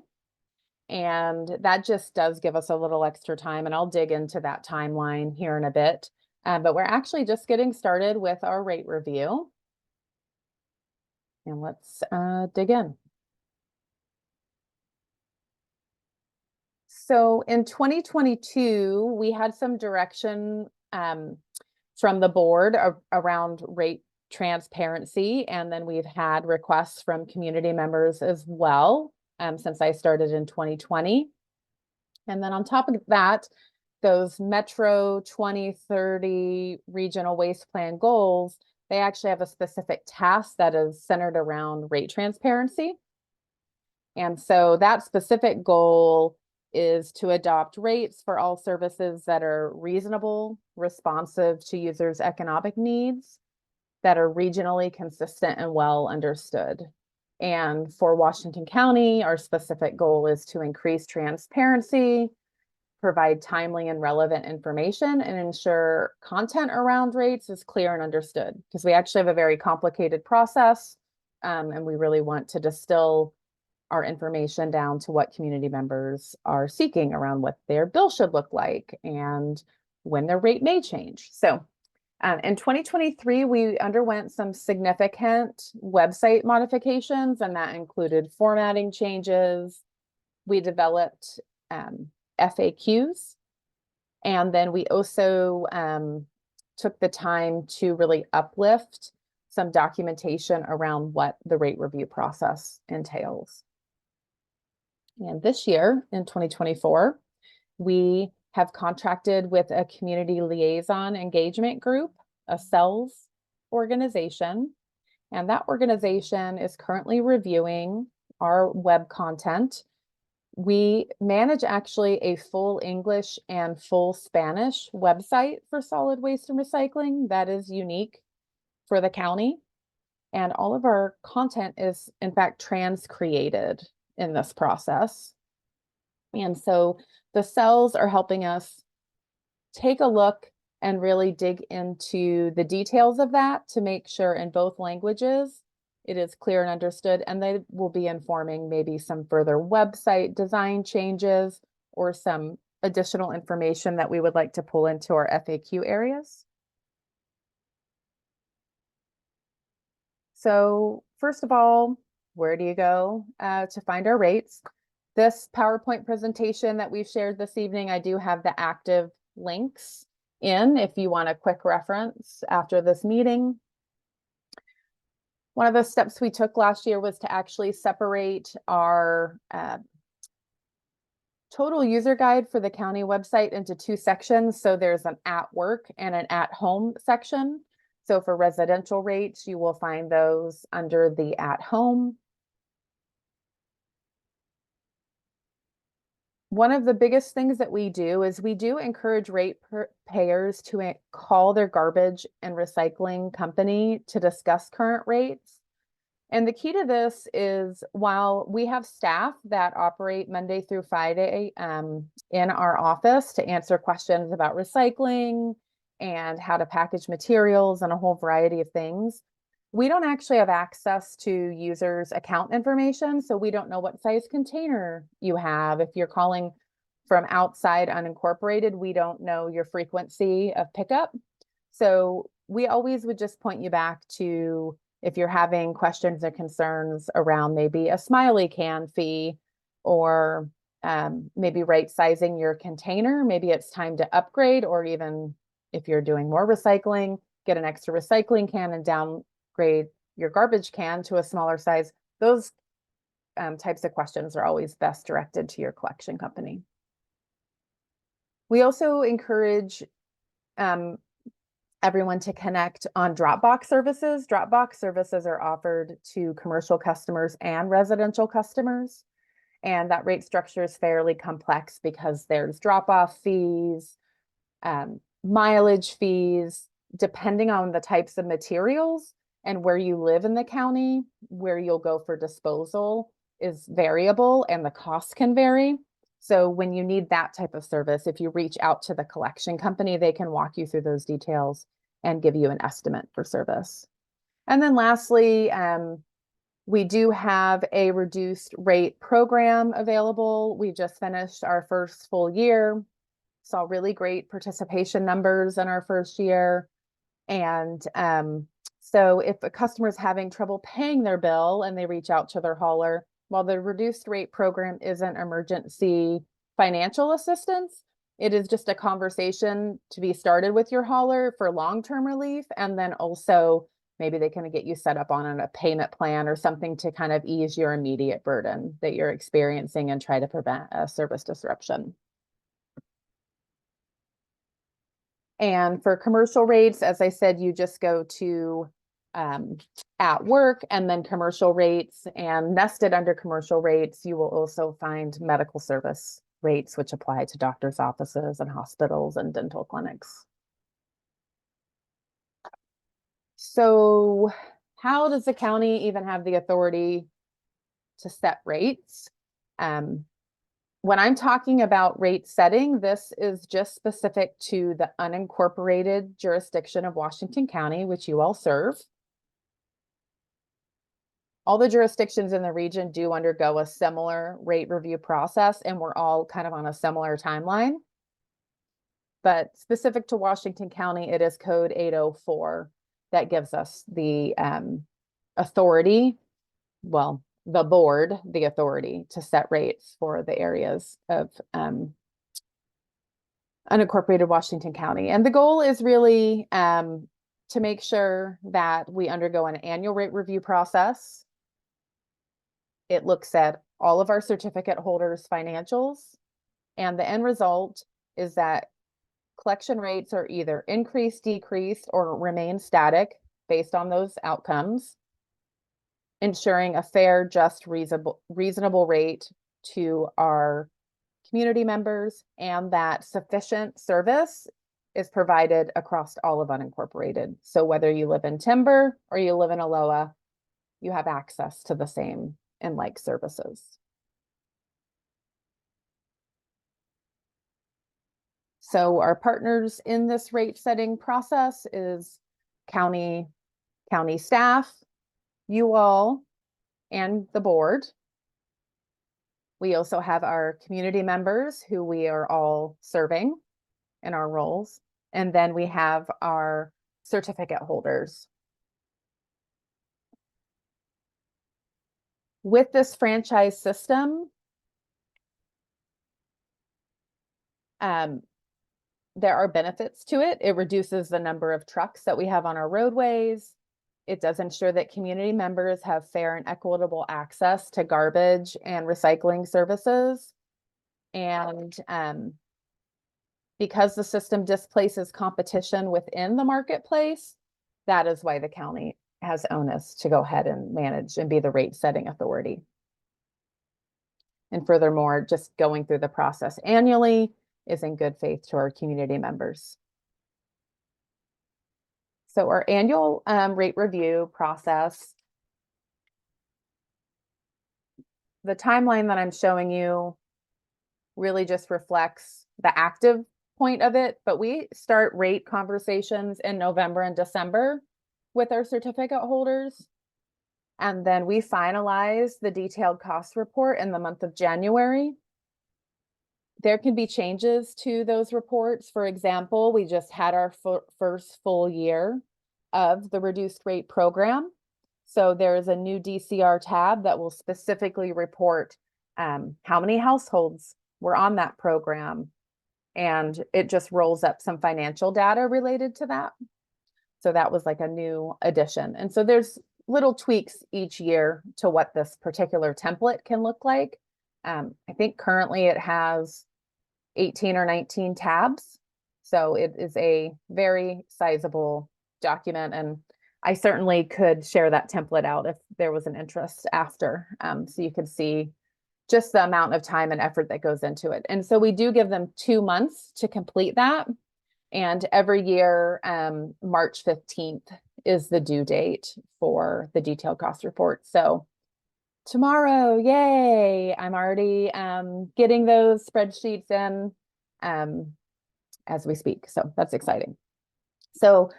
And that just does give us a little extra time, and I'll dig into that timeline here in a bit. But we're actually just getting started with our rate review. And let's dig in. So in 2022, we had some direction from the board around rate transparency, and then we've had requests from community members as well since I started in 2020. And then on top of that, those Metro 2030 regional waste plan goals, they actually have a specific task that is centered around rate transparency. And so that specific goal is to adopt rates for all services that are reasonable, responsive to users' economic needs, that are regionally consistent and well understood. And for Washington County, our specific goal is to increase transparency, provide timely and relevant information, and ensure content around rates is clear and understood. Because we actually have a very complicated process, and we really want to distill our information down to what community members are seeking around what their bill should look like and when their rate may change. So in 2023, we underwent some significant website modifications, and that included formatting changes. We developed FAQs, and then we also took the time to really uplift some documentation around what the rate review process entails. And this year, in 2024, we have contracted with a community liaison engagement group, a CELS organization, and that organization is currently reviewing our web content. We manage actually a full English and full Spanish website for solid waste and recycling that is unique for the county. And all of our content is, in fact, trans-created in this process. And so the CELS are helping us take a look and really dig into the details of that to make sure in both languages it is clear and understood, and they will be informing maybe some further website design changes or some additional information that we would like to pull into our FAQ areas. So first of all, where do you go to find our rates? This PowerPoint presentation that we've shared this evening, I do have the active links in if you want a quick reference after this meeting. One of the steps we took last year was to actually separate our total user guide for the county website into two sections. So there's an at work and an at home section. So for residential rates, you will find those under the at home. One of the biggest things that we do is we do encourage payers to call their garbage and recycling company to discuss current rates. And the key to this is while we have staff that operate Monday through Friday in our office to answer questions about recycling and how to package materials and a whole variety of things, we don't actually have access to users' account information. So we don't know what size container you have. If you're calling from outside unincorporated, we don't know your frequency of pickup. So we always would just point you back to if you're having questions or concerns around maybe a Smiley can fee or maybe right sizing your container, maybe it's time to upgrade, or even if you're doing more recycling, get an extra recycling can and downgrade your garbage can to a smaller size. Those types of questions are always best directed to your collection company. We also encourage everyone to connect on Dropbox services. Dropbox services are offered to commercial customers and residential customers. And that rate structure is fairly complex because there's drop-off fees, mileage fees, depending on the types of materials and where you live in the county, where you'll go for disposal is variable and the cost can vary. So when you need that type of service, if you reach out to the collection company, they can walk you through those details and give you an estimate for service. And then lastly, we do have a reduced rate program available. We just finished our first full year, saw really great participation numbers in our first year. And so if a customer is having trouble paying their bill and they reach out to their hauler, while the reduced rate program isn't emergency financial assistance, it is just a conversation to be started with your hauler for long-term relief. And then also maybe they can get you set up on a payment plan or something to kind of ease your immediate burden that you're experiencing and try to prevent a service disruption. And for commercial rates, as I said, you just go to at work and then commercial rates, and nested under commercial rates, you will also find medical service rates, which apply to doctors' offices and hospitals and dental clinics. So how does the county even have the authority to set rates? When I'm talking about rate setting, this is just specific to the unincorporated jurisdiction of Washington County, which you all serve. All the jurisdictions in the region do undergo a similar rate review process, and we're all kind of on a similar timeline. But specific to Washington County, it is Code 804 that gives us the authority, well, the board, the authority to set rates for the areas of unincorporated Washington County. And the goal is really to make sure that we undergo an annual rate review process. It looks at all of our certificate holders' financials, and the end result is that collection rates are either increased, decreased, or remain static based on those outcomes, ensuring a fair, just, reasonable rate to our community members, and that sufficient service is provided across all of unincorporated. So whether you live in Timber or you live in Aloha, you have access to the same and like services. So our partners in this rate setting process is county staff, you all, and the board. We also have our community members who we are all serving in our roles. And then we have our certificate holders. With this franchise system, there are benefits to it. It reduces the number of trucks that we have on our roadways. It does ensure that community members have fair and equitable access to garbage and recycling services. And because the system displaces competition within the marketplace, that is why the county has onus to go ahead and manage and be the rate setting authority. And furthermore, just going through the process annually is in good faith to our community members. So our annual rate review process, the timeline that I'm showing you really just reflects the active point of it, but we start rate conversations in November and December with our certificate holders. And then we finalize the detailed cost report in the month of January. There can be changes to those reports. For example, we just had our first full year of the reduced rate program. So there is a new DCR tab that will specifically report how many households were on that program. And it just rolls up some financial data related to that. So that was like a new addition. And so there's little tweaks each year to what this particular template can look like. I think currently it has 18 or 19 tabs. So it is a very sizable document, and I certainly could share that template out if there was an interest after, so you could see just the amount of time and effort that goes into it. And so we do give them 2 months to complete that. And every year, March 15th is the due date for the detailed cost report. So tomorrow, yay, I'm already getting those spreadsheets in as we speak. So that's exciting. So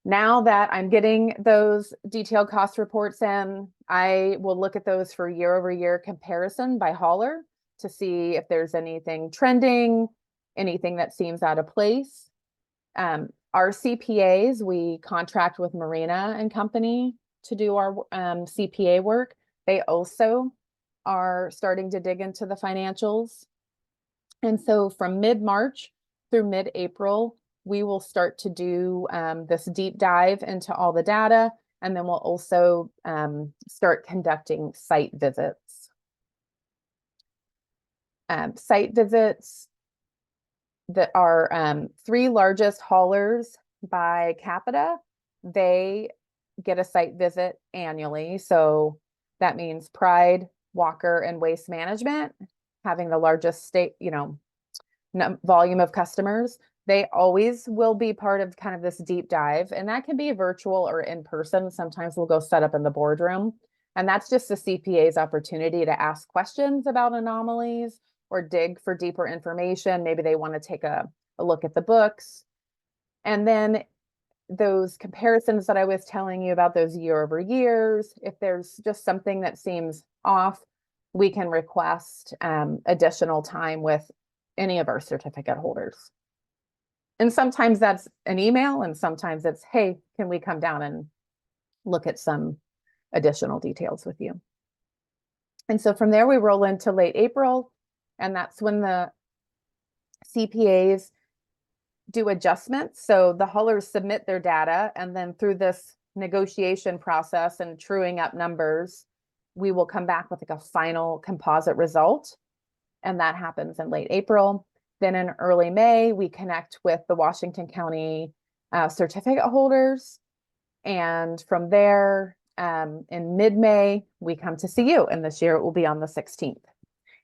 now that I'm getting those detailed cost reports in, I will look at those for year-over-year comparison by hauler to see if there's anything trending, anything that seems out of place. Our CPAs, we contract with Marina and Company to do our CPA work. They also are starting to dig into the financials. And so from mid-March through mid-April, we will start to do this deep dive into all the data, and then we'll also start conducting site visits. Site visits that are 3 largest haulers by capita, they get a site visit annually. So that means Pride, Walker, and Waste Management, having the largest state, volume of customers. They always will be part of kind of this deep dive, and that can be virtual or in person. Sometimes we'll go set up in the boardroom, and that's just the CPA's opportunity to ask questions about anomalies or dig for deeper information. Maybe they want to take a look at the books. And then those comparisons that I was telling you about, those year over years, if there's just something that seems off, we can request additional time with any of our certificate holders. And sometimes that's an email, and sometimes it's, hey, can we come down and look at some additional details with you? And so from there, we roll into late April, and that's when the CPAs do adjustments. So the haulers submit their data, and then through this negotiation process and truing up numbers, we will come back with like a final composite result. And that happens in late April. Then in early May, we connect with the Washington County certificate holders. And from there, in mid-May, we come to see you. And this year it will be on the 16th.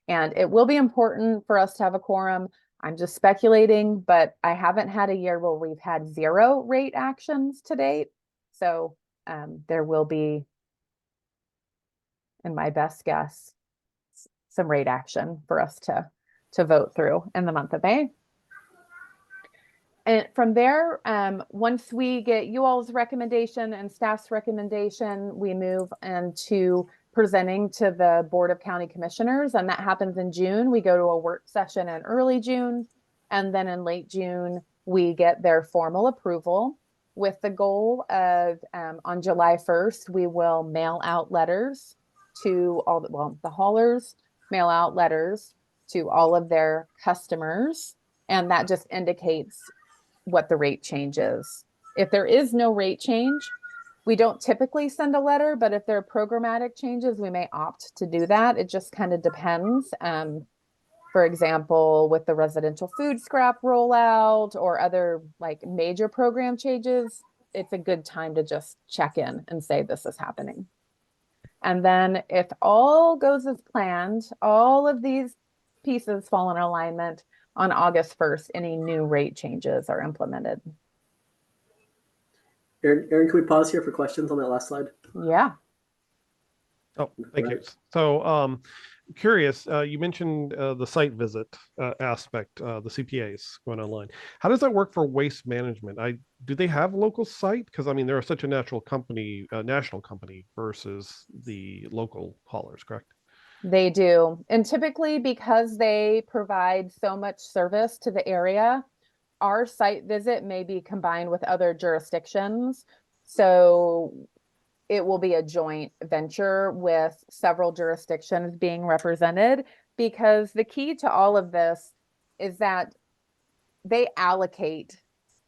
And it will be important for us to have a quorum. I'm just speculating, but I haven't had a year where we've had 0 rate actions to date. So there will be, in my best guess, some rate action for us to vote through in the month of May. And from there, once we get you all's recommendation and staff's recommendation, we move into presenting to the Board of County Commissioners, and that happens in June. We go to a work session in early June, and then in late June, we get their formal approval with the goal of on July 1st, we will mail out letters to all the haulers, mail out letters to all of their customers. And that just indicates what the rate change is. If there is no rate change, we don't typically send a letter, but if there are programmatic changes, we may opt to do that. It just kind of depends. For example, with the residential food scrap rollout or other like major program changes, it's a good time to just check in and say this is happening. And then if all goes as planned, all of these pieces fall in alignment on August 1st, any new rate changes are implemented. Aaron, can we pause here for questions on that last slide? Yeah. Oh, thank you. Right. So, curious, you mentioned the site visit aspect, the CPAs going online. How does that work for waste management? Do they have local site? Because I mean, they're such a national company versus the local haulers, correct? They do. And typically because they provide so much service to the area, our site visit may be combined with other jurisdictions. So it will be a joint venture with several jurisdictions being represented, because the key to all of this is that they allocate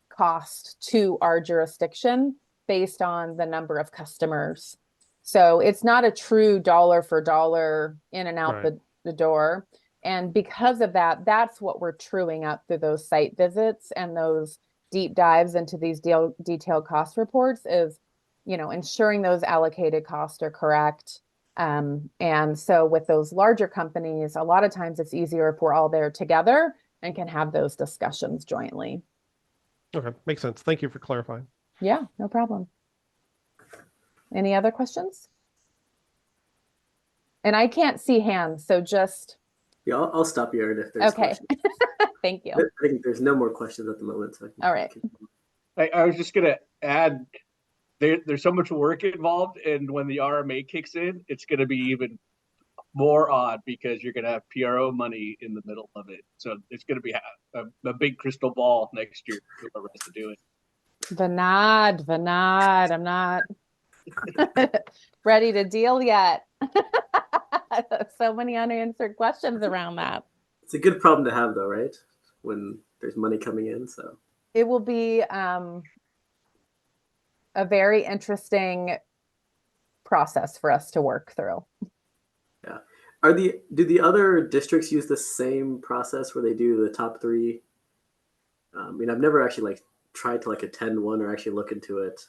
cost to our jurisdiction based on the number of customers. So it's not a true dollar for dollar in and out Right. the door. And because of that, that's what we're truing up through those site visits and those deep dives into these detailed cost reports is, you know, ensuring those allocated costs are correct. And so with those larger companies, a lot of times it's easier if we're all there together and can have those discussions jointly. Okay, makes sense. Thank you for clarifying. Yeah, no problem. Any other questions? And I can't see hands, so just, Yeah, I'll stop you, Aaron, if there's okay. questions. Thank you. I think there's no more questions at the moment. So All right. I was just gonna add, there's so much work involved, and when the RMA kicks in, it's gonna be even more odd because you're gonna have PRO money in the middle of it. So it's gonna be a big crystal ball next year for whoever has to do it. Vinod, I'm not ready to deal yet. So many unanswered questions around that. It's a good problem to have, though, right? When there's money coming in. So It will be a very interesting process for us to work through. yeah, do the other districts use the same process where they do the top three? I mean, I've never actually tried to attend one or actually look into it.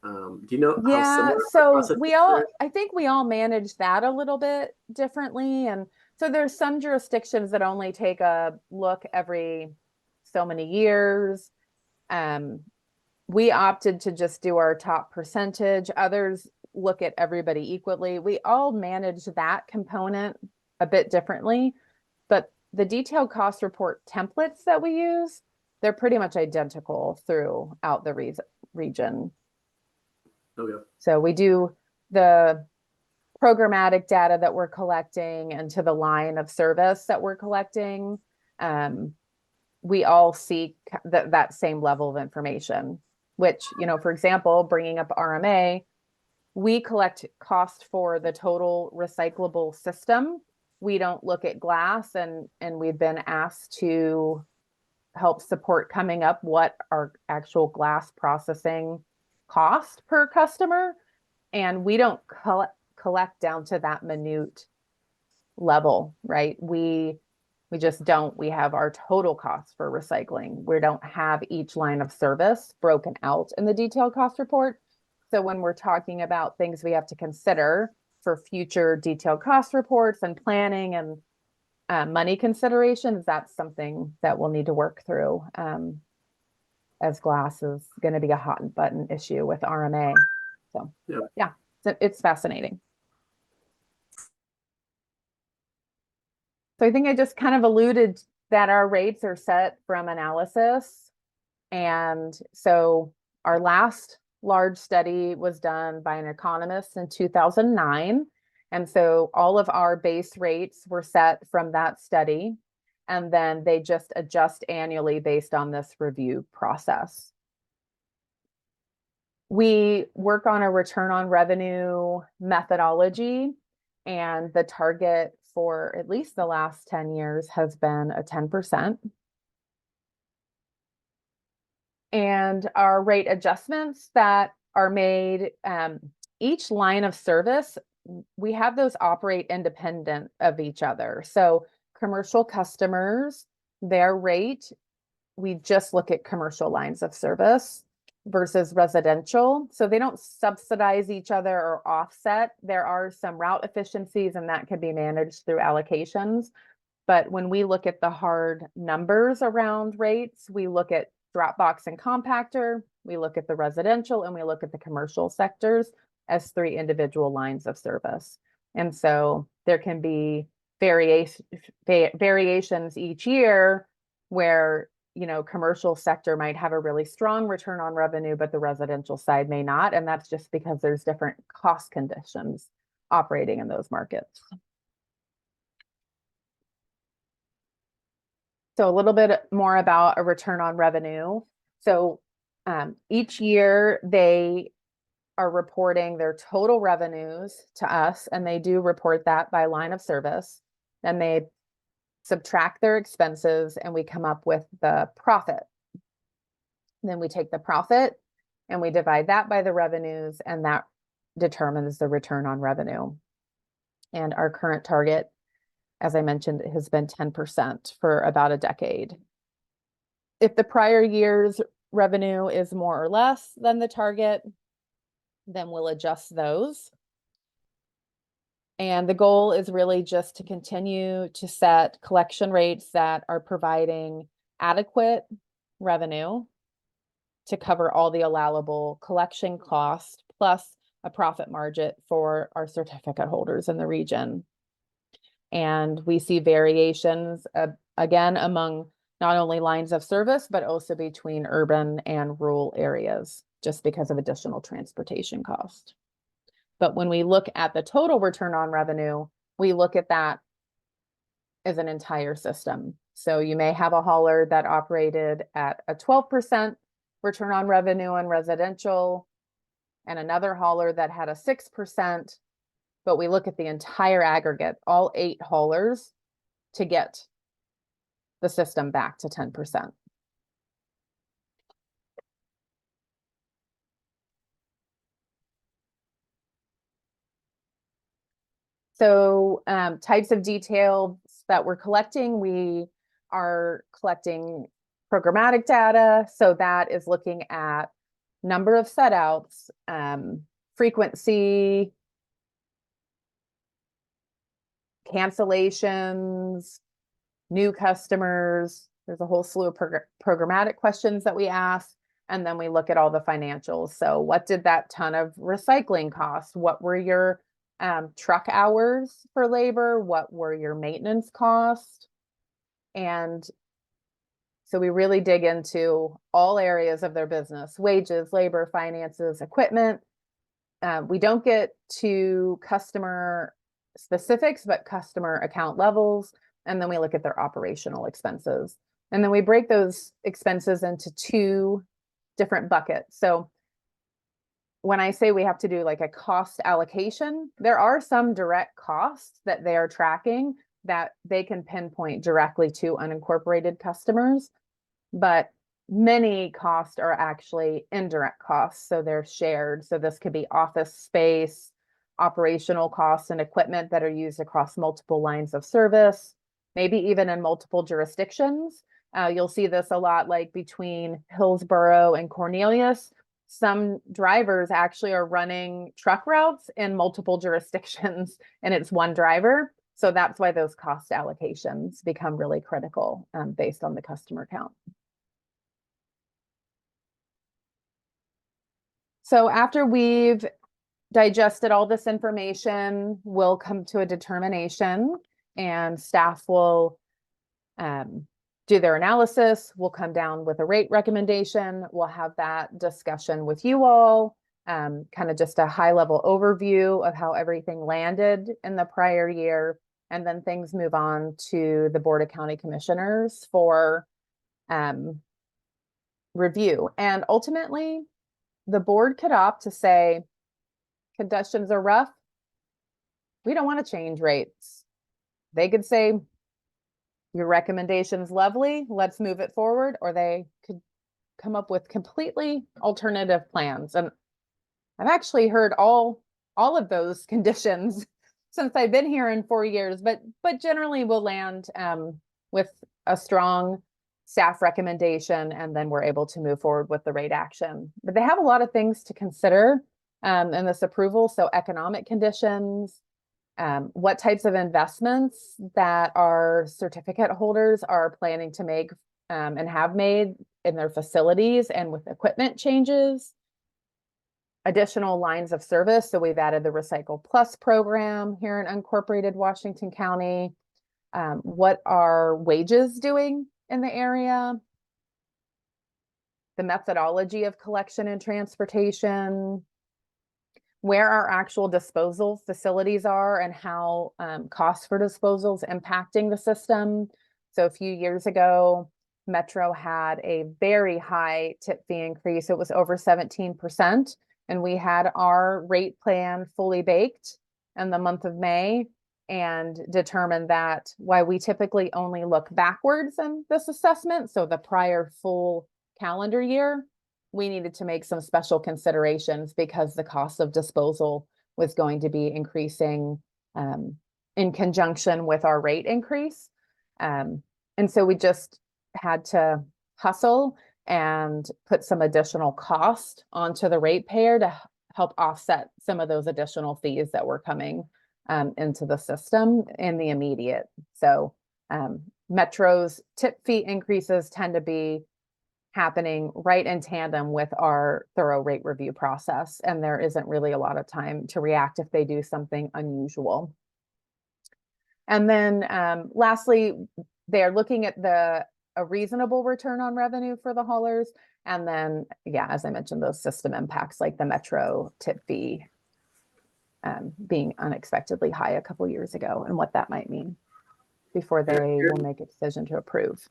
Do you know how Yeah, similar the so process is there? I think we all manage that a little bit differently. And so there's some jurisdictions that only take a look every so many years. We opted to just do our top percentage. Others look at everybody equally. We all manage that component a bit differently, but the detailed cost report templates that we use, they're pretty much identical throughout the region. Okay. So we do the programmatic data that we're collecting and to the line of service that we're collecting. We all seek that same level of information, which, you know, for example, bringing up RMA, we collect cost for the total recyclable system. We don't look at glass, and we've been asked to help support coming up what our actual glass processing cost per customer. And we don't collect down to that minute level, right? We just don't. We have our total costs for recycling. We don't have each line of service broken out in the detailed cost report. So when we're talking about things we have to consider for future detailed cost reports and planning and money considerations, that's something that we'll need to work through, as glass is going to be a hot button issue with RMA. So yeah, it's fascinating. So I think I just kind of alluded that our rates are set from analysis. And so our last large study was done by an economist in 2009. And so all of our base rates were set from that study. And then they just adjust annually based on this review process. We work on a return on revenue methodology, and the target for at least the last 10 years has been a 10%. And our rate adjustments that are made, each line of service, we have those operate independent of each other. So commercial customers, their rate, we just look at commercial lines of service versus residential. So they don't subsidize each other or offset. There are some route efficiencies and that can be managed through allocations. But when we look at the hard numbers around rates, we look at Dropbox and compactor, we look at the residential, and we look at the commercial sectors as 3 individual lines of service. And so there can be variations each year where, you know, commercial sector might have a really strong return on revenue, but the residential side may not. And that's just because there's different cost conditions operating in those markets. So a little bit more about a return on revenue. So each year they are reporting their total revenues to us, and they do report that by line of service. Then they subtract their expenses and we come up with the profit. Then we take the profit and we divide that by the revenues, and that determines the return on revenue. And our current target, as I mentioned, has been 10% for about a decade. If the prior year's revenue is more or less than the target, then we'll adjust those. And the goal is really just to continue to set collection rates that are providing adequate revenue to cover all the allowable collection costs, plus a profit margin for our certificate holders in the region. And we see variations, again, among not only lines of service, but also between urban and rural areas, just because of additional transportation cost. But when we look at the total return on revenue, we look at that as an entire system. So you may have a hauler that operated at a 12% return on revenue on residential, and another hauler that had a 6%, but we look at the entire aggregate, all 8 haulers, to get the system back to 10%. So types of details that we're collecting, we are collecting programmatic data. So that is looking at number of set outs, frequency, cancellations, new customers. There's a whole slew of programmatic questions that we ask. And then we look at all the financials. So what did that ton of recycling cost? What were your truck hours for labor? What were your maintenance costs? And so we really dig into all areas of their business: wages, labor, finances, equipment. We don't get to customer specifics, but customer account levels. And then we look at their operational expenses. And then we break those expenses into 2 different buckets. So when I say we have to do like a cost allocation, there are some direct costs that they are tracking that they can pinpoint directly to unincorporated customers, but many costs are actually indirect costs. So they're shared. So this could be office space, operational costs and equipment that are used across multiple lines of service, maybe even in multiple jurisdictions. You'll see this a lot, like between Hillsborough and Cornelius. Some drivers actually are running truck routes in multiple jurisdictions, and it's one driver. So that's why those cost allocations become really critical based on the customer count. So after we've digested all this information, we'll come to a determination, and staff will do their analysis. We'll come down with a rate recommendation. We'll have that discussion with you all, kind of just a high-level overview of how everything landed in the prior year. And then things move on to the Board of County Commissioners for review. And ultimately, the board could opt to say, conditions are rough, we don't want to change rates. They could say, your recommendation's lovely, let's move it forward. Or they could come up with completely alternative plans. And I've actually heard all of those conditions since I've been here in 4 years, but generally we'll land with a strong staff recommendation, and then we're able to move forward with the rate action. But they have a lot of things to consider in this approval. So economic conditions, what types of investments that our certificate holders are planning to make and have made in their facilities and with equipment changes, additional lines of service. So we've added the Recycle Plus program here in unincorporated Washington County. What are wages doing in the area? The methodology of collection and transportation, where our actual disposal facilities are, and how costs for disposals impacting the system. So a few years ago, Metro had a very high tip fee increase. It was over 17%. And we had our rate plan fully baked in the month of May, and determined that while we typically only look backwards in this assessment, so the prior full calendar year, we needed to make some special considerations because the cost of disposal was going to be increasing in conjunction with our rate increase. And so we just had to hustle and put some additional cost onto the ratepayer to help offset some of those additional fees that were coming into the system in the immediate. So Metro's tip fee increases tend to be happening right in tandem with our thorough rate review process, and there isn't really a lot of time to react if they do something unusual. And then lastly, they're looking at a reasonable return on revenue for the haulers. And then, yeah, as I mentioned, those system impacts like the Metro tip fee being unexpectedly high a couple years ago, and what that might mean before they will make a decision to approve.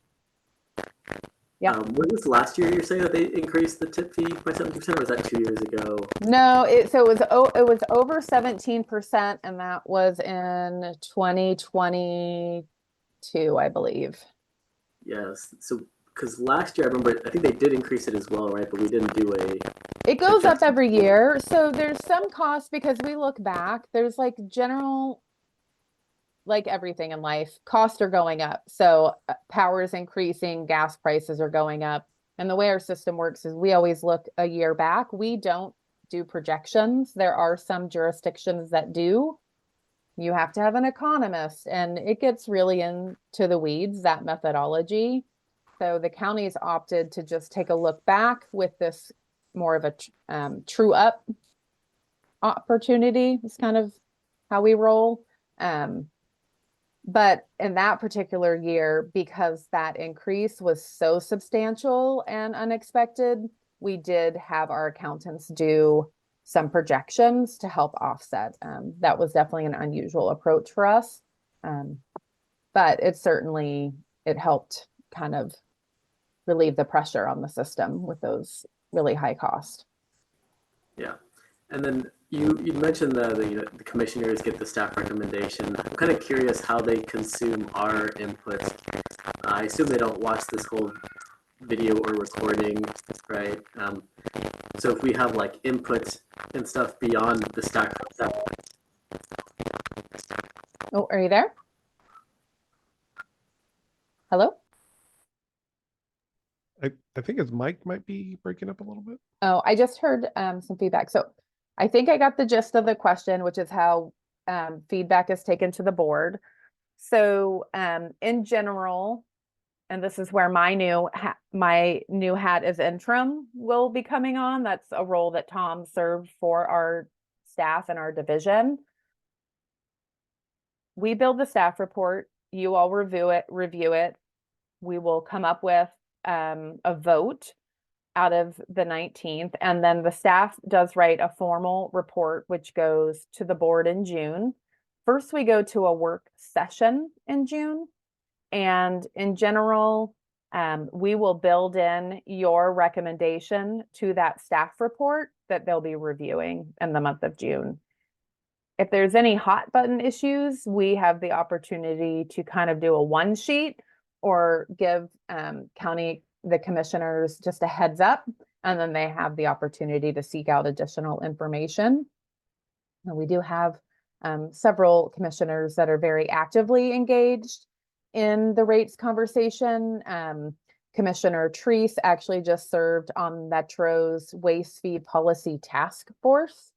Yeah. Was this last year you're saying that they increased the tip fee by 7%, or was that 2 years ago? No, it was over 17%, and that was in 2022, I believe. Yes. So because last year I remember, I think they did increase it as well, right? But we didn't do It goes up every year. So there's some costs because we look back, there's like general, like everything in life, costs are going up. So power is increasing, gas prices are going up. And the way our system works is we always look a year back. We don't do projections. There are some jurisdictions that do. You have to have an economist, and it gets really into the weeds, that methodology. So the county's opted to just take a look back with this more of a true up opportunity. It's kind of how we roll. But in that particular year, because that increase was so substantial and unexpected, we did have our accountants do some projections to help offset. That was definitely an unusual approach for us. But it helped kind of relieve the pressure on the system with those really high costs. Yeah. And then you mentioned the commissioners get the staff recommendation. I'm kind of curious how they consume our inputs. I assume they don't watch this whole video or recording, right? So if we have like input and stuff beyond the staff. Oh, are you there? Hello? I think his mic might be breaking up a little bit. Oh, I just heard some feedback. So I think I got the gist of the question, which is how feedback is taken to the board. So in general, and this is where my new hat as interim will be coming on. That's a role that Tom served for our staff and our division. We build the staff report. You all review it. We will come up with a vote out of the 19th, and then the staff does write a formal report which goes to the board in June. First, we go to a work session in June, and in general, we will build in your recommendation to that staff report that they'll be reviewing in the month of June. If there's any hot button issues, we have the opportunity to kind of do a one sheet or give county the commissioners just a heads up, and then they have the opportunity to seek out additional information. And we do have several commissioners that are very actively engaged in the rates conversation. Commissioner Treese actually just served on Metro's waste fee policy task force.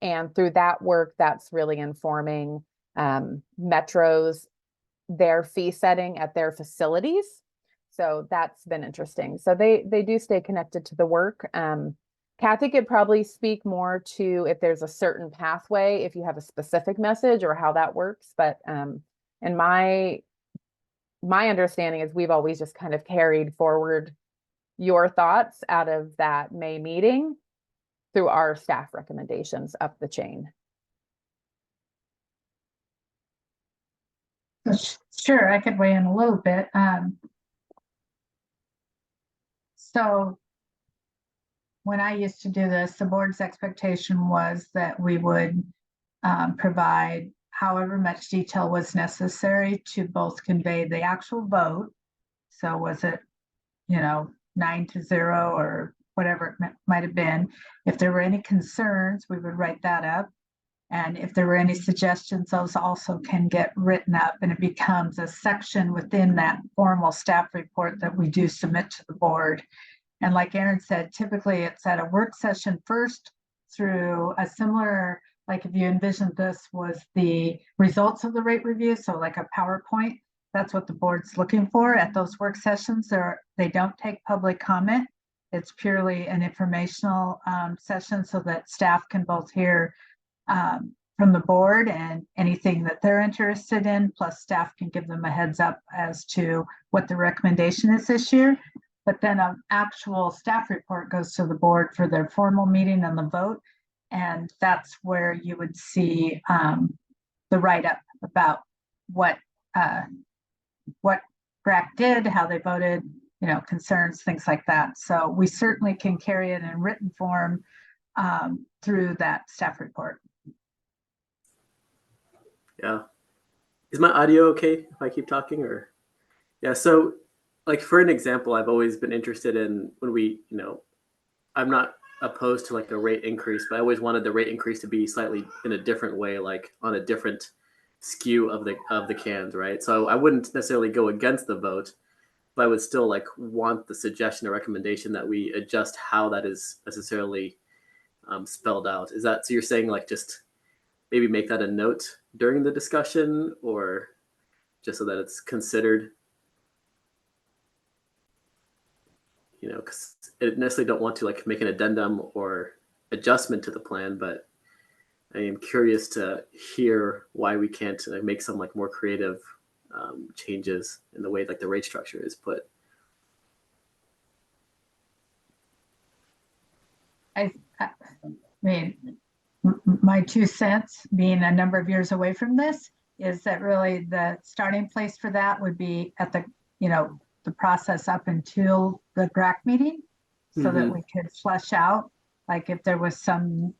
And through that work, that's really informing Metro's, their fee setting at their facilities. So that's been interesting. So they do stay connected to the work. Kathy could probably speak more to if there's a certain pathway, if you have a specific message or how that works. But in my understanding is we've always just kind of carried forward your thoughts out of that May meeting through our staff recommendations up the chain. Sure, I could weigh in a little bit. So when I used to do this, the board's expectation was that we would provide however much detail was necessary to both convey the actual vote. So was it, 9-0 or whatever it might have been. If there were any concerns, we would write that up. And if there were any suggestions, those also can get written up, and it becomes a section within that formal staff report that we do submit to the board. And like Aaron said, typically it's at a work session first through a similar, like if you envisioned this was the results of the rate review, so like a PowerPoint, that's what the board's looking for at those work sessions. They don't take public comment. It's purely an informational session so that staff can both hear from the board and anything that they're interested in, plus staff can give them a heads up as to what the recommendation is this year. But then an actual staff report goes to the board for their formal meeting and the vote. And that's where you would see the write-up about what GRAC did, how they voted, concerns, things like that. So we certainly can carry it in written form through that staff report. Yeah. Is my audio okay if I keep talking or? Yeah. So like for an example, I've always been interested in when we, I'm not opposed to like a rate increase, but I always wanted the rate increase to be slightly in a different way, like on a different skew of the cans, right? So I wouldn't necessarily go against the vote, but I would still like want the suggestion or recommendation that we adjust how that is necessarily spelled out. Is that, so you're saying like just maybe make that a note during the discussion or just so that it's considered? Because I necessarily don't want to like make an addendum or adjustment to the plan, but I am curious to hear why we can't make some like more creative changes in the way like the rate structure is put. I mean, my 2 cents, being a number of years away from this, is that really the starting place for that would be at the, the process up until the GRAC meeting, so that we could flesh out, like if there was something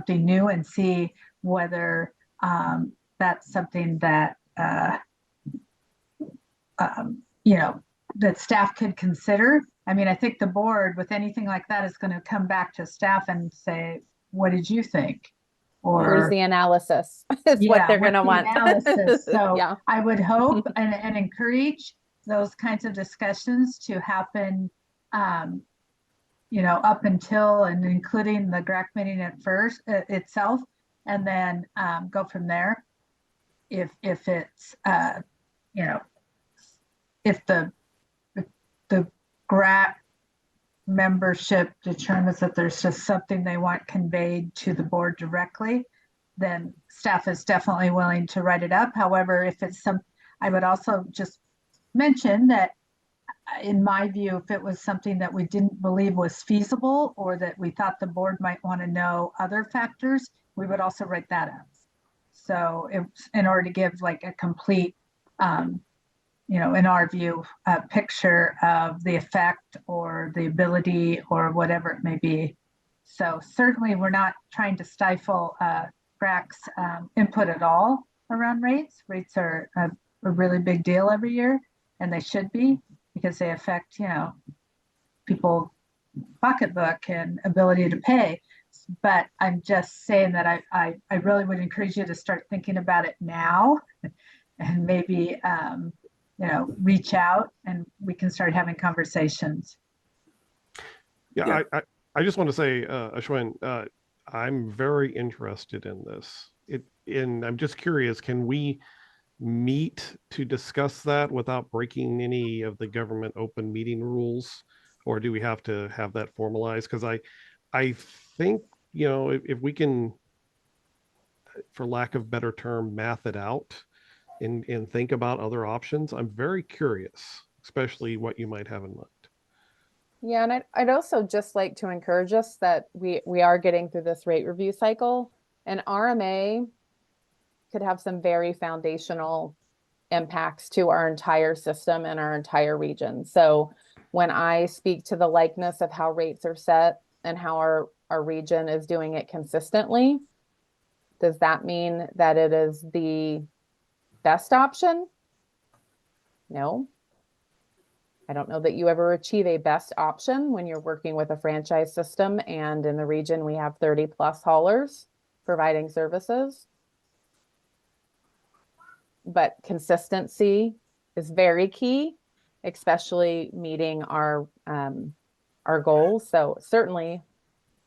new and see whether that's something that, that staff could consider. I mean, I think the board with anything like that is going to come back to staff and say, what did you think? Or where's the analysis is what they're going to want. Analysis. So yeah. I would hope and encourage those kinds of discussions to happen, up until and including the GRAC meeting at first itself, and then go from there. If it's, if the GRAC membership determines that there's just something they want conveyed to the board directly, then staff is definitely willing to write it up. However, if it's I would also just mention that in my view, if it was something that we didn't believe was feasible or that we thought the board might want to know other factors, we would also write that up. So it's in order to give like a complete, in our view, a picture of the effect or the ability or whatever it may be. So certainly we're not trying to stifle GRAC's input at all around rates. Rates are a really big deal every year, and they should be, because they affect, people's pocketbook and ability to pay. But I'm just saying that I really would encourage you to start thinking about it now and maybe, reach out and we can start having conversations. Yeah, I just want to say, Ashwin, I'm very interested in this. And I'm just curious, can we meet to discuss that without breaking any of the government open meeting rules? Or do we have to have that formalized? Because I think, if we can, for lack of better term, math it out and think about other options, I'm very curious, especially what you might have in mind. Yeah, and I'd also just like to encourage us that we are getting through this rate review cycle, and RMA could have some very foundational impacts to our entire system and our entire region. So when I speak to the likeness of how rates are set and how our region is doing it consistently, does that mean that it is the best option? No. I don't know that you ever achieve a best option when you're working with a franchise system, and in the region we have 30 plus haulers providing services. But consistency is very key, especially meeting our goals. So certainly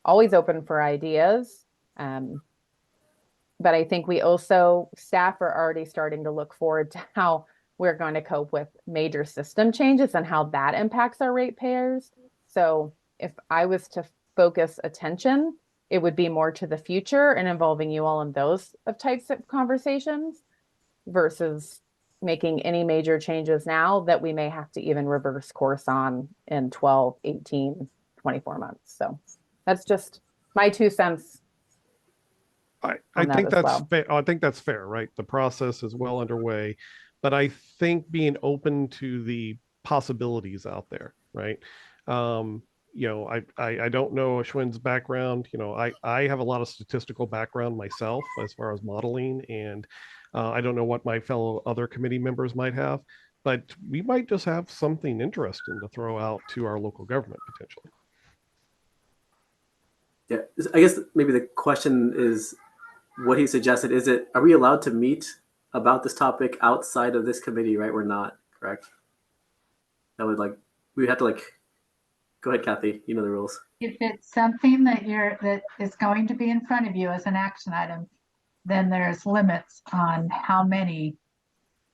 always open for ideas. But I think we also, staff are already starting to look forward to how we're going to cope with major system changes and how that impacts our ratepayers. So if I was to focus attention, it would be more to the future and involving you all in those types of conversations versus making any major changes now that we may have to even reverse course on in 12, 18, 24 months. So that's just my 2 cents. I think that's fair. I think that's fair, right? The process is well underway, but I think being open to the possibilities out there, right? I don't know Ashwin's background. I have a lot of statistical background myself as far as modeling, and I don't know what my fellow other committee members might have, but we might just have something interesting to throw out to our local government potentially. Yeah, I guess maybe the question is what he suggested. Are we allowed to meet about this topic outside of this committee, right? We're not, correct? We have to go ahead, Kathy, you know the rules. If it's something that is going to be in front of you as an action item, then there's limits on how many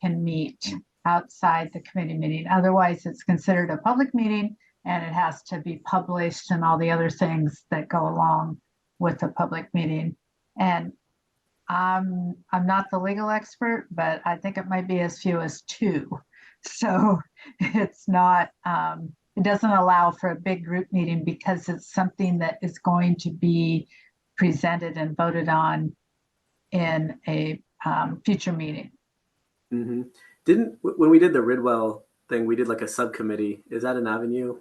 can meet outside the committee meeting. Otherwise, it's considered a public meeting and it has to be published and all the other things that go along with a public meeting. And I'm not the legal expert, but I think it might be as few as 2. So it's not, it doesn't allow for a big group meeting because it's something that is going to be presented and voted on in a future meeting. Mm-hmm. When we did the Ridwell thing, we did a subcommittee. Is that an avenue?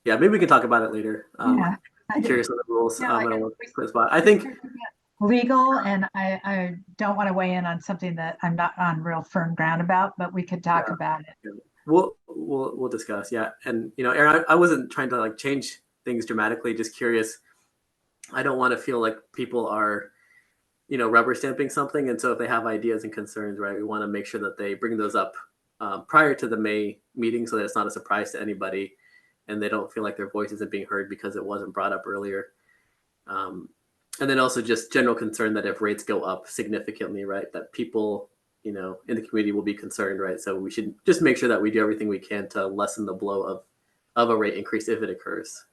Yeah, maybe we can talk about it later. Yeah, I'm curious on the rules. No, I'm gonna look for the spot. I think legal, and I don't want to weigh in on something that I'm not on real firm ground about, but we could talk about it. We'll discuss. Yeah, and Aaron, I wasn't trying to change things dramatically. Just curious. I don't want to feel like people are, rubber stamping something, and so if they have ideas and concerns, right, we want to make sure that they bring those up prior to the May meeting, so that it's not a surprise to anybody. And they don't feel like their voice isn't being heard because it wasn't brought up earlier. And then also just general concern that if rates go up significantly, right, that people, in the community will be concerned, right? So we should just make sure that we do everything we can to lessen the blow of a rate increase if it occurs,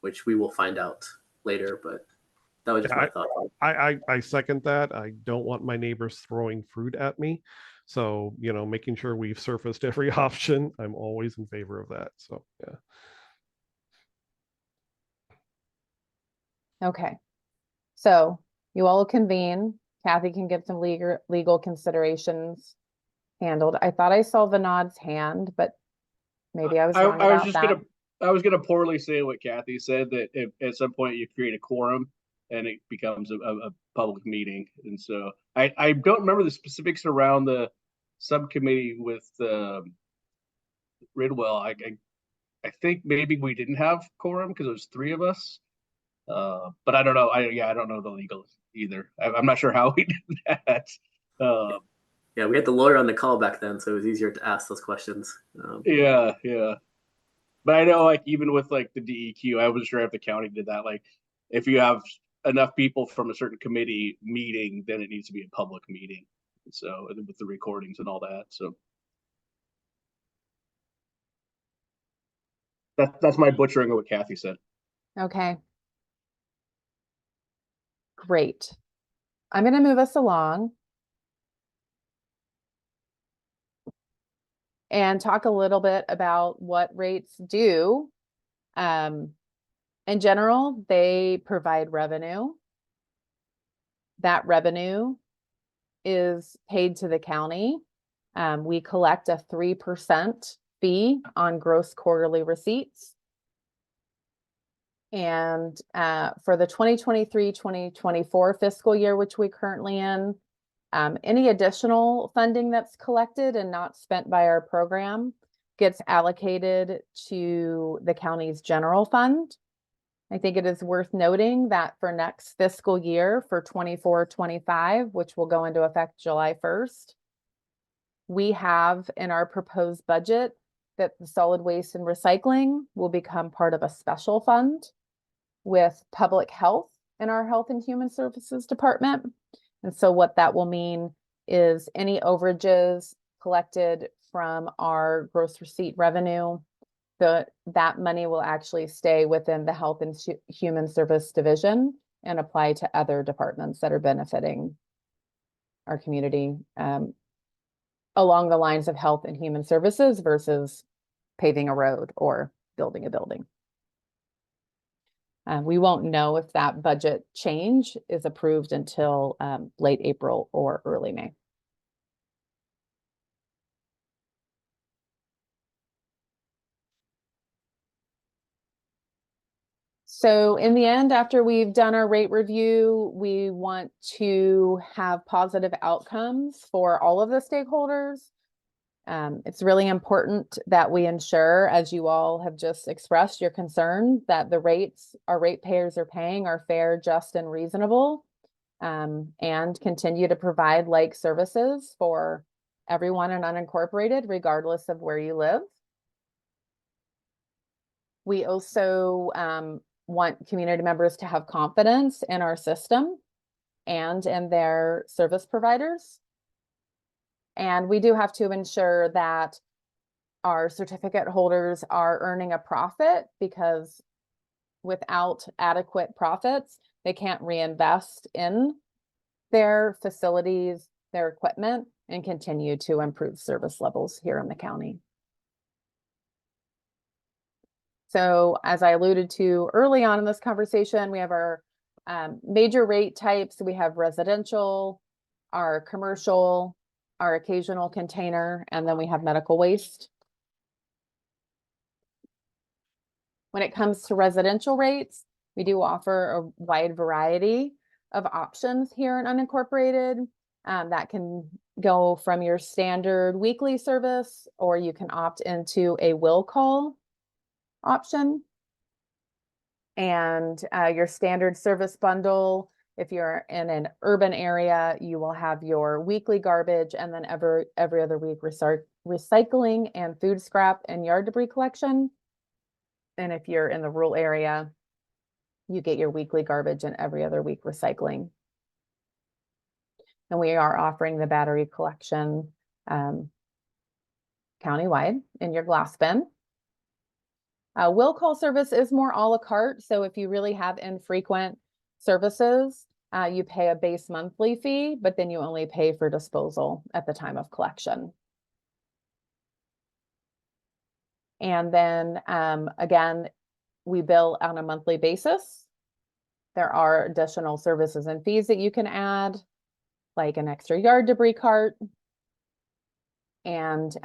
which we will find out later, but that was just my thought. I second that. I don't want my neighbors throwing fruit at me. So, making sure we've surfaced every option, I'm always in favor of that. So, yeah. Okay. So you all convene. Kathy can get some legal considerations handled. I thought I saw Vinod's hand, but maybe I was wrong about that. I was gonna poorly say what Kathy said, that if at some point you create a quorum, and it becomes a public meeting. And so I don't remember the specifics around the subcommittee with Ridwell. I think maybe we didn't have quorum because it was 3 of us. But I don't know. I don't know the legal either. I'm not sure how we did that. Yeah, we had the lawyer on the call back then, so it was easier to ask those questions. Yeah. But I know, like, even with like the DEQ, I wasn't sure if the county did that. Like, if you have enough people from a certain committee meeting, then it needs to be a public meeting. So with the recordings and all that. So that's my butchering of what Kathy said. Okay. Great. I'm going to move us along and talk a little bit about what rates do. In general, they provide revenue. That revenue is paid to the county. We collect a 3% fee on gross quarterly receipts. And for the 2023-2024 fiscal year, which we currently in, any additional funding that's collected and not spent by our program gets allocated to the county's general fund. I think it is worth noting that for next fiscal year, for 24-25, which will go into effect July 1st, we have in our proposed budget that the solid waste and recycling will become part of a special fund with public health in our Health and Human Services Department. And so what that will mean is any overages collected from our gross receipt revenue, that money will actually stay within the Health and Human Service Division and apply to other departments that are benefiting our community along the lines of health and human services versus paving a road or building a building. We won't know if that budget change is approved until late April or early May. So in the end, after we've done our rate review, we want to have positive outcomes for all of the stakeholders. It's really important that we ensure, as you all have just expressed your concern, that the rates our ratepayers are paying are fair, just, and reasonable, and continue to provide like services for everyone in unincorporated, regardless of where you live. We also want community members to have confidence in our system and in their service providers. And we do have to ensure that our certificate holders are earning a profit, because without adequate profits, they can't reinvest in their facilities, their equipment, and continue to improve service levels here in the county. So as I alluded to early on in this conversation, we have our major rate types. We have residential, our commercial, our occasional container, and then we have medical waste. When it comes to residential rates, we do offer a wide variety of options here in unincorporated. That can go from your standard weekly service, or you can opt into a will call option. And your standard service bundle, if you're in an urban area, you will have your weekly garbage, and then every other week recycling and food scrap and yard debris collection. And if you're in the rural area, you get your weekly garbage and every other week recycling. And we are offering the battery collection countywide in your glass bin. Will call service is more a la carte. So if you really have infrequent services, you pay a base monthly fee, but then you only pay for disposal at the time of collection. And then again, we bill on a monthly basis. There are additional services and fees that you can add, like an extra yard debris cart. And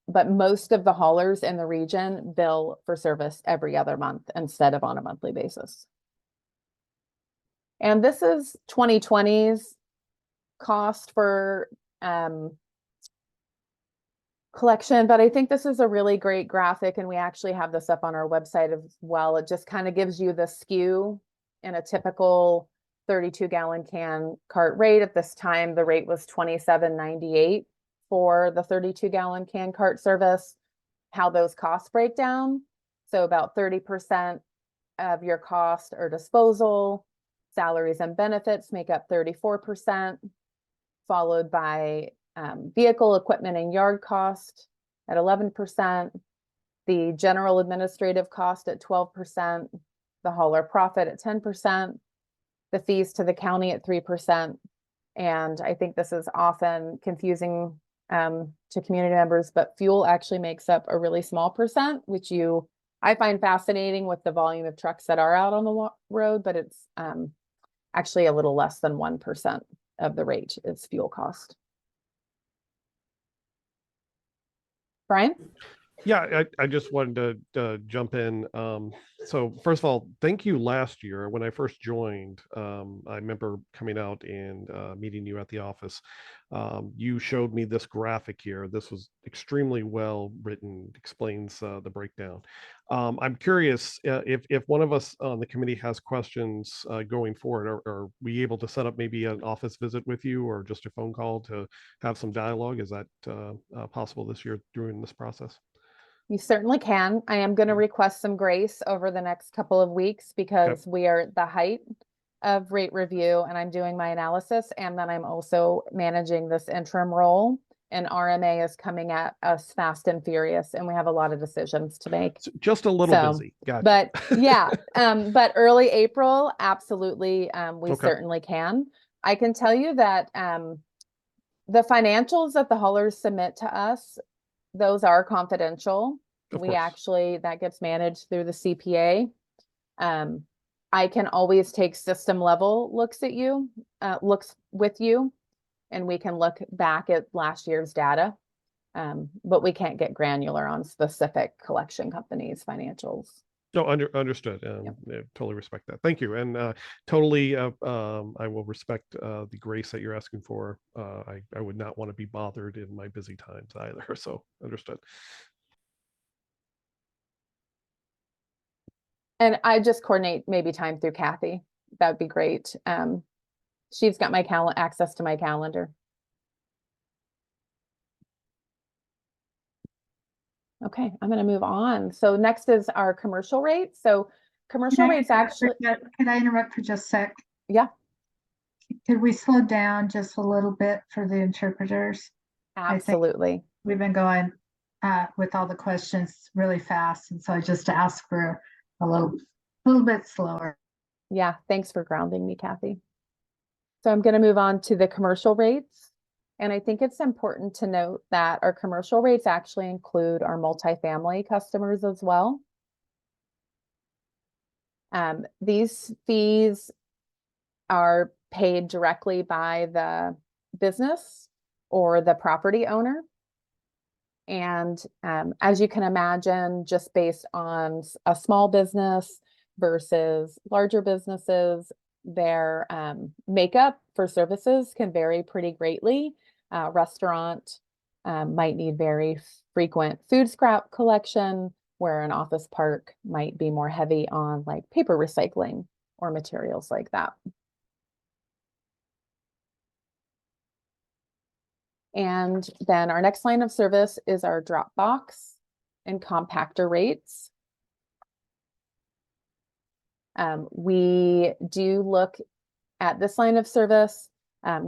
but most of the haulers in the region bill for service every other month instead of on a monthly basis. And this is 2020's cost for collection, but I think this is a really great graphic, and we actually have this up on our website as well. It just kind of gives you the skew in a typical 32-gallon can cart rate. At this time, the rate was $27.98 for the 32-gallon can cart service. How those costs break down. So about 30% of your cost are disposal, salaries and benefits make up 34%, followed by vehicle, equipment, and yard cost at 11%, the general administrative cost at 12%, the hauler profit at 10%, the fees to the county at 3%. And I think this is often confusing to community members, but fuel actually makes up a really small percent, which I find fascinating with the volume of trucks that are out on the road, but it's actually a little less than 1% of the rate is fuel cost. Brian? Yeah, I just wanted to jump in. So first of all, thank you last year. When I first joined, I remember coming out and meeting you at the office. You showed me this graphic here. This was extremely well written, explains the breakdown. I'm curious if one of us on the committee has questions going forward, are we able to set up maybe an office visit with you or just a phone call to have some dialogue? Is that possible this year during this process? You certainly can. I am going to request some grace over the next couple of weeks because we are at the height of rate review and I'm doing my analysis, and then I'm also managing this interim role, and RMA is coming at us fast and furious and we have a lot of decisions to make. Just a little busy. Gotcha. But yeah, but early April, absolutely, we Okay. certainly can. I can tell you that the financials that the haulers submit to us, those are confidential. Of We course. actually, that gets managed through the CPA. I can always take system level looks with you, and we can look back at last year's data. But we can't get granular on specific collection companies' financials. No, understood. Yeah, totally respect that. Thank you. And totally, I will respect the grace that you're asking for. I would not want to be bothered in my busy times either. So understood. And I just coordinate maybe time through Kathy. That'd be great. She's got my access to my calendar. Okay, I'm going to move on. So next is our commercial rates. So commercial rates actually. Could I interrupt for just a sec? Yeah. Could we slow down just a little bit for the interpreters? Absolutely. We've been going with all the questions really fast, and so I just ask for a little bit slower. Yeah, thanks for grounding me, Kathy. So I'm going to move on to the commercial rates. And I think it's important to note that our commercial rates actually include our multifamily customers as well. These fees are paid directly by the business or the property owner. And as you can imagine, just based on a small business versus larger businesses, their makeup for services can vary pretty greatly. Restaurant might need very frequent food scrap collection, where an office park might be more heavy on like paper recycling or materials like that. And then our next line of service is our drop box and compactor rates. We do look at this line of service.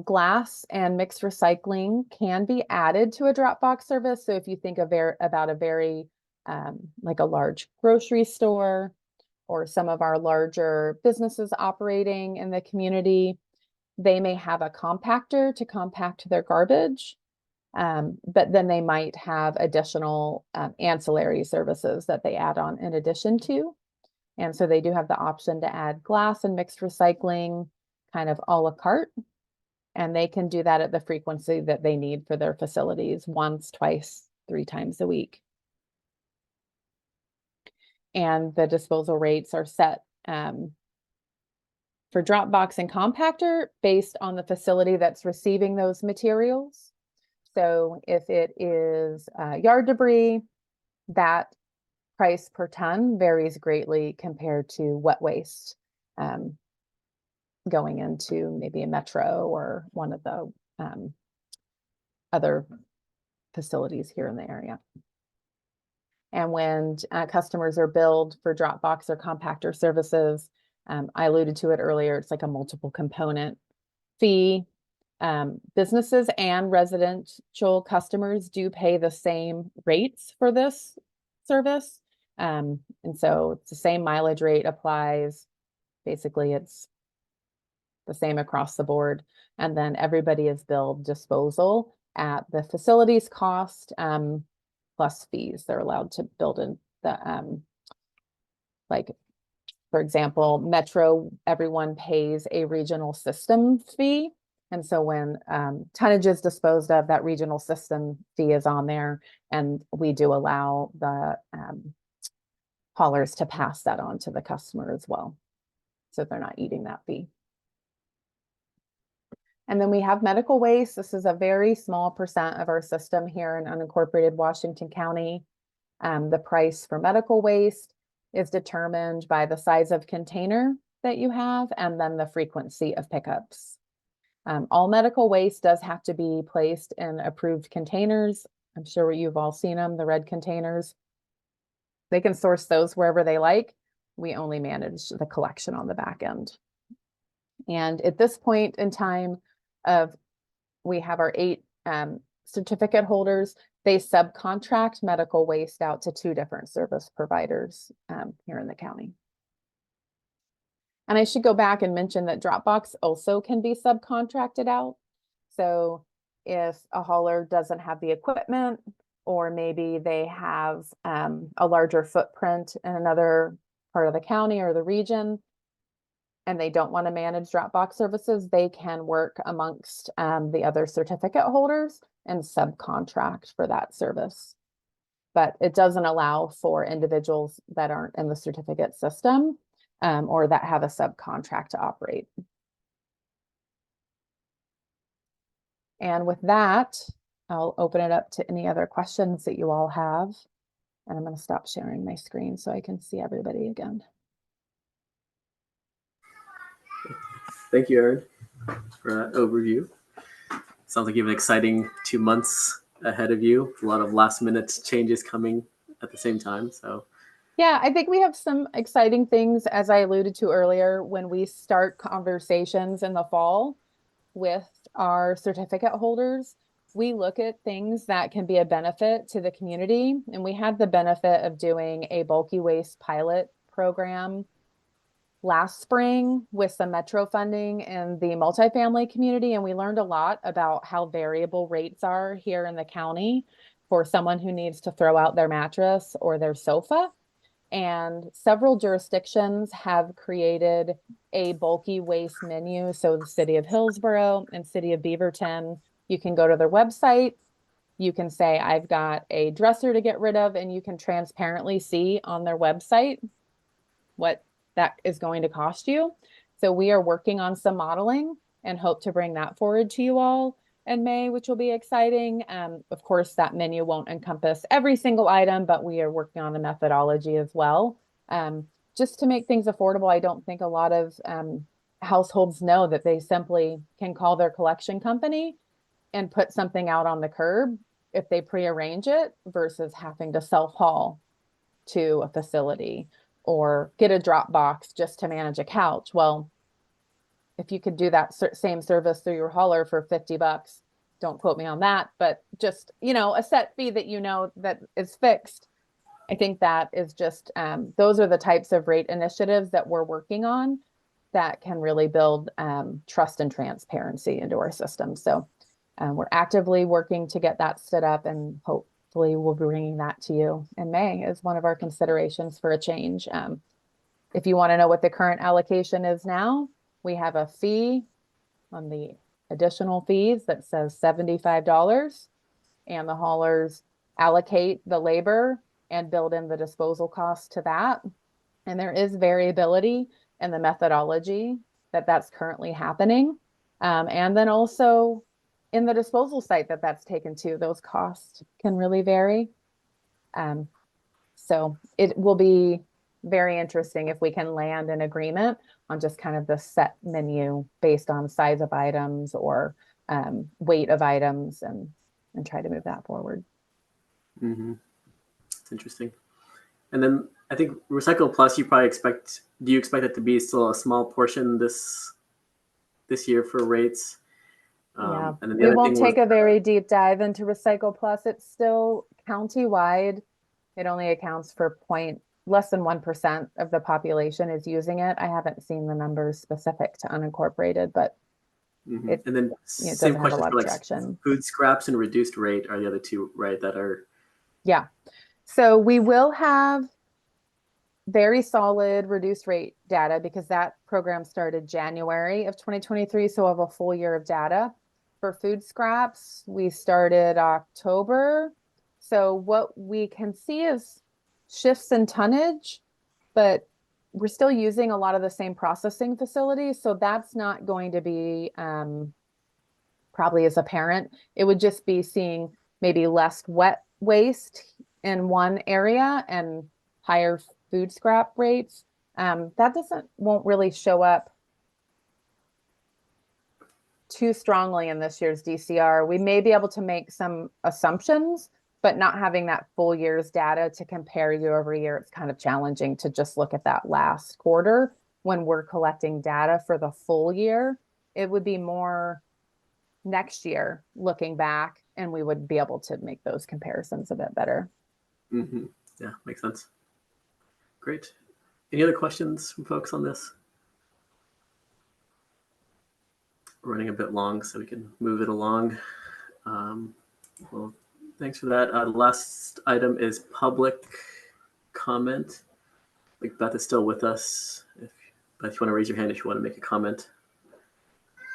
Glass and mixed recycling can be added to a drop box service. So if you think about a very like a large grocery store or some of our larger businesses operating in the community, they may have a compactor to compact their garbage, but then they might have additional ancillary services that they add on in addition to. And so they do have the option to add glass and mixed recycling kind of a la carte. And they can do that at the frequency that they need for their facilities, once, twice, 3 times a week. And the disposal rates are set for Dropbox and compactor based on the facility that's receiving those materials. So if it is yard debris, that price per ton varies greatly compared to wet waste going into maybe a Metro or one of the other facilities here in the area. And when customers are billed for Dropbox or compactor services, I alluded to it earlier, it's like a multiple component fee. Businesses and residential customers do pay the same rates for this service. And so it's the same mileage rate applies. Basically, it's the same across the board. And then everybody is billed disposal at the facility's cost plus fees. They're allowed to build in the, like, for example, Metro, everyone pays a regional system fee. And so when tonnage is disposed of, that regional system fee is on there, and we do allow the haulers to pass that on to the customer as well, so they're not eating that fee. And then we have medical waste. This is a very small percent of our system here in unincorporated Washington County. The price for medical waste is determined by the size of container that you have and then the frequency of pickups. All medical waste does have to be placed in approved containers. I'm sure you've all seen them, the red containers. They can source those wherever they like. We only manage the collection on the back end. And at this point in time we have our 8 certificate holders. They subcontract medical waste out to 2 different service providers here in the county. And I should go back and mention that Dropbox also can be subcontracted out. So if a hauler doesn't have the equipment, or maybe they have a larger footprint in another part of the county or the region, and they don't want to manage Dropbox services, they can work amongst the other certificate holders and subcontract for that service. But it doesn't allow for individuals that aren't in the certificate system or that have a subcontract to operate. And with that, I'll open it up to any other questions that you all have. And I'm going to stop sharing my screen so I can see everybody again. Thank you, Erin, for that overview. Sounds like you have an exciting 2 months ahead of you. A lot of last minute changes coming at the same time. So yeah, I think we have some exciting things, as I alluded to earlier, when we start conversations in the fall with our certificate holders. We look at things that can be a benefit to the community. And we had the benefit of doing a bulky waste pilot program last spring with some Metro funding in the multifamily community. And we learned a lot about how variable rates are here in the county for someone who needs to throw out their mattress or their sofa. And several jurisdictions have created a bulky waste menu. So the city of Hillsborough and city of Beaverton, you can go to their website. You can say, I've got a dresser to get rid of, and you can transparently see on their website what that is going to cost you. So we are working on some modeling and hope to bring that forward to you all in May, which will be exciting. Of course, that menu won't encompass every single item, but we are working on a methodology as well. Just to make things affordable, I don't think a lot of households know that they simply can call their collection company and put something out on the curb if they prearrange it versus having to self-haul to a facility or get a drop box just to manage a couch. Well, if you could do that same service through your hauler for $50, don't quote me on that, but just, a set fee that that is fixed. I think that is just, those are the types of rate initiatives that we're working on that can really build trust and transparency into our system. So we're actively working to get that stood up, and hopefully we'll be bringing that to you in May as one of our considerations for a change. If you want to know what the current allocation is now, we have a fee on the additional fees that says $75, and the haulers allocate the labor and build in the disposal cost to that. And there is variability in the methodology that that's currently happening. And then also in the disposal site that that's taken to, those costs can really vary. So it will be very interesting if we can land an agreement on just kind of the set menu based on size of items or weight of items and try to move that forward. Mm-hmm. It's interesting. And then I think Recycle Plus, you probably do you expect it to be still a small portion this year for rates? Yeah, And then the we other won't thing take was, a very deep dive into Recycle Plus. It's still county-wide. It only accounts for less than 1% of the population is using it. I haven't seen the numbers specific to unincorporated, but and then it same doesn't have a question lot for of like traction. food scraps and reduced rate are the other two, right? That are Yeah. So we will have very solid reduced rate data because that program started January of 2023. So we'll have a full year of data. For food scraps, we started October. So what we can see is shifts in tonnage, but we're still using a lot of the same processing facilities. So that's not going to be probably as apparent. It would just be seeing maybe less wet waste in one area and higher food scrap rates. That won't really show up too strongly in this year's DCR. We may be able to make some assumptions, but not having that full year's data to compare year over year, it's kind of challenging to just look at that last quarter when we're collecting data for the full year. It would be more next year looking back, and we would be able to make those comparisons a bit better. Mm-hmm. Yeah, makes sense. Great. Any other questions from folks on this? We're running a bit long, so we can move it along. Well, thanks for that. The last item is public comment. Like Beth is still with us. Beth, you want to raise your hand if you want to make a comment,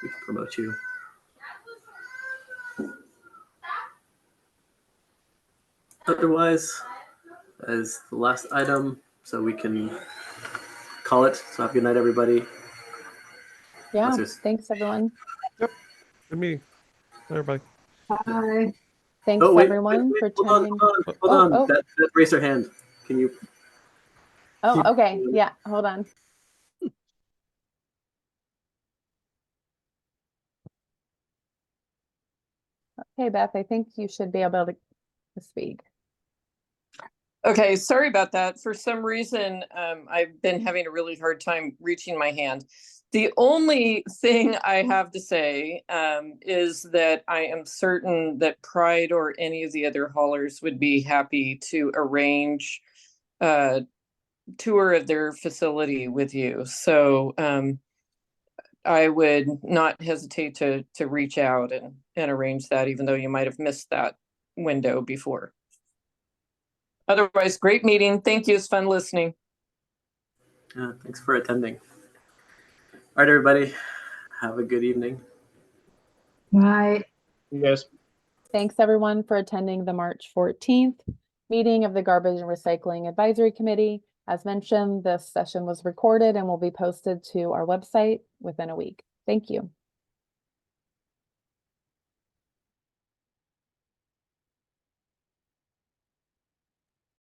we can promote you. Otherwise, as the last item, so we can call it. So have a good night, everybody. Yeah, thanks everyone. Good meeting. Bye, everybody. Bye. Thanks everyone for attending. Hold on. That raised her hand. Can you? Oh, okay. Yeah, hold on. Okay, Beth, I think you should be able to speak. Okay, sorry about that. For some reason, I've been having a really hard time reaching my hand. The only thing I have to say is that I am certain that Pride or any of the other haulers would be happy to arrange a tour of their facility with you. So I would not hesitate to reach out and arrange that, even though you might have missed that window before. Otherwise, great meeting. Thank you. It's fun listening. Thanks for attending. All right, everybody. Have a good evening. Bye. Yes. Thanks everyone for attending the March 14th meeting of the Garbage and Recycling Advisory Committee. As mentioned, this session was recorded and will be posted to our website within a week. Thank you.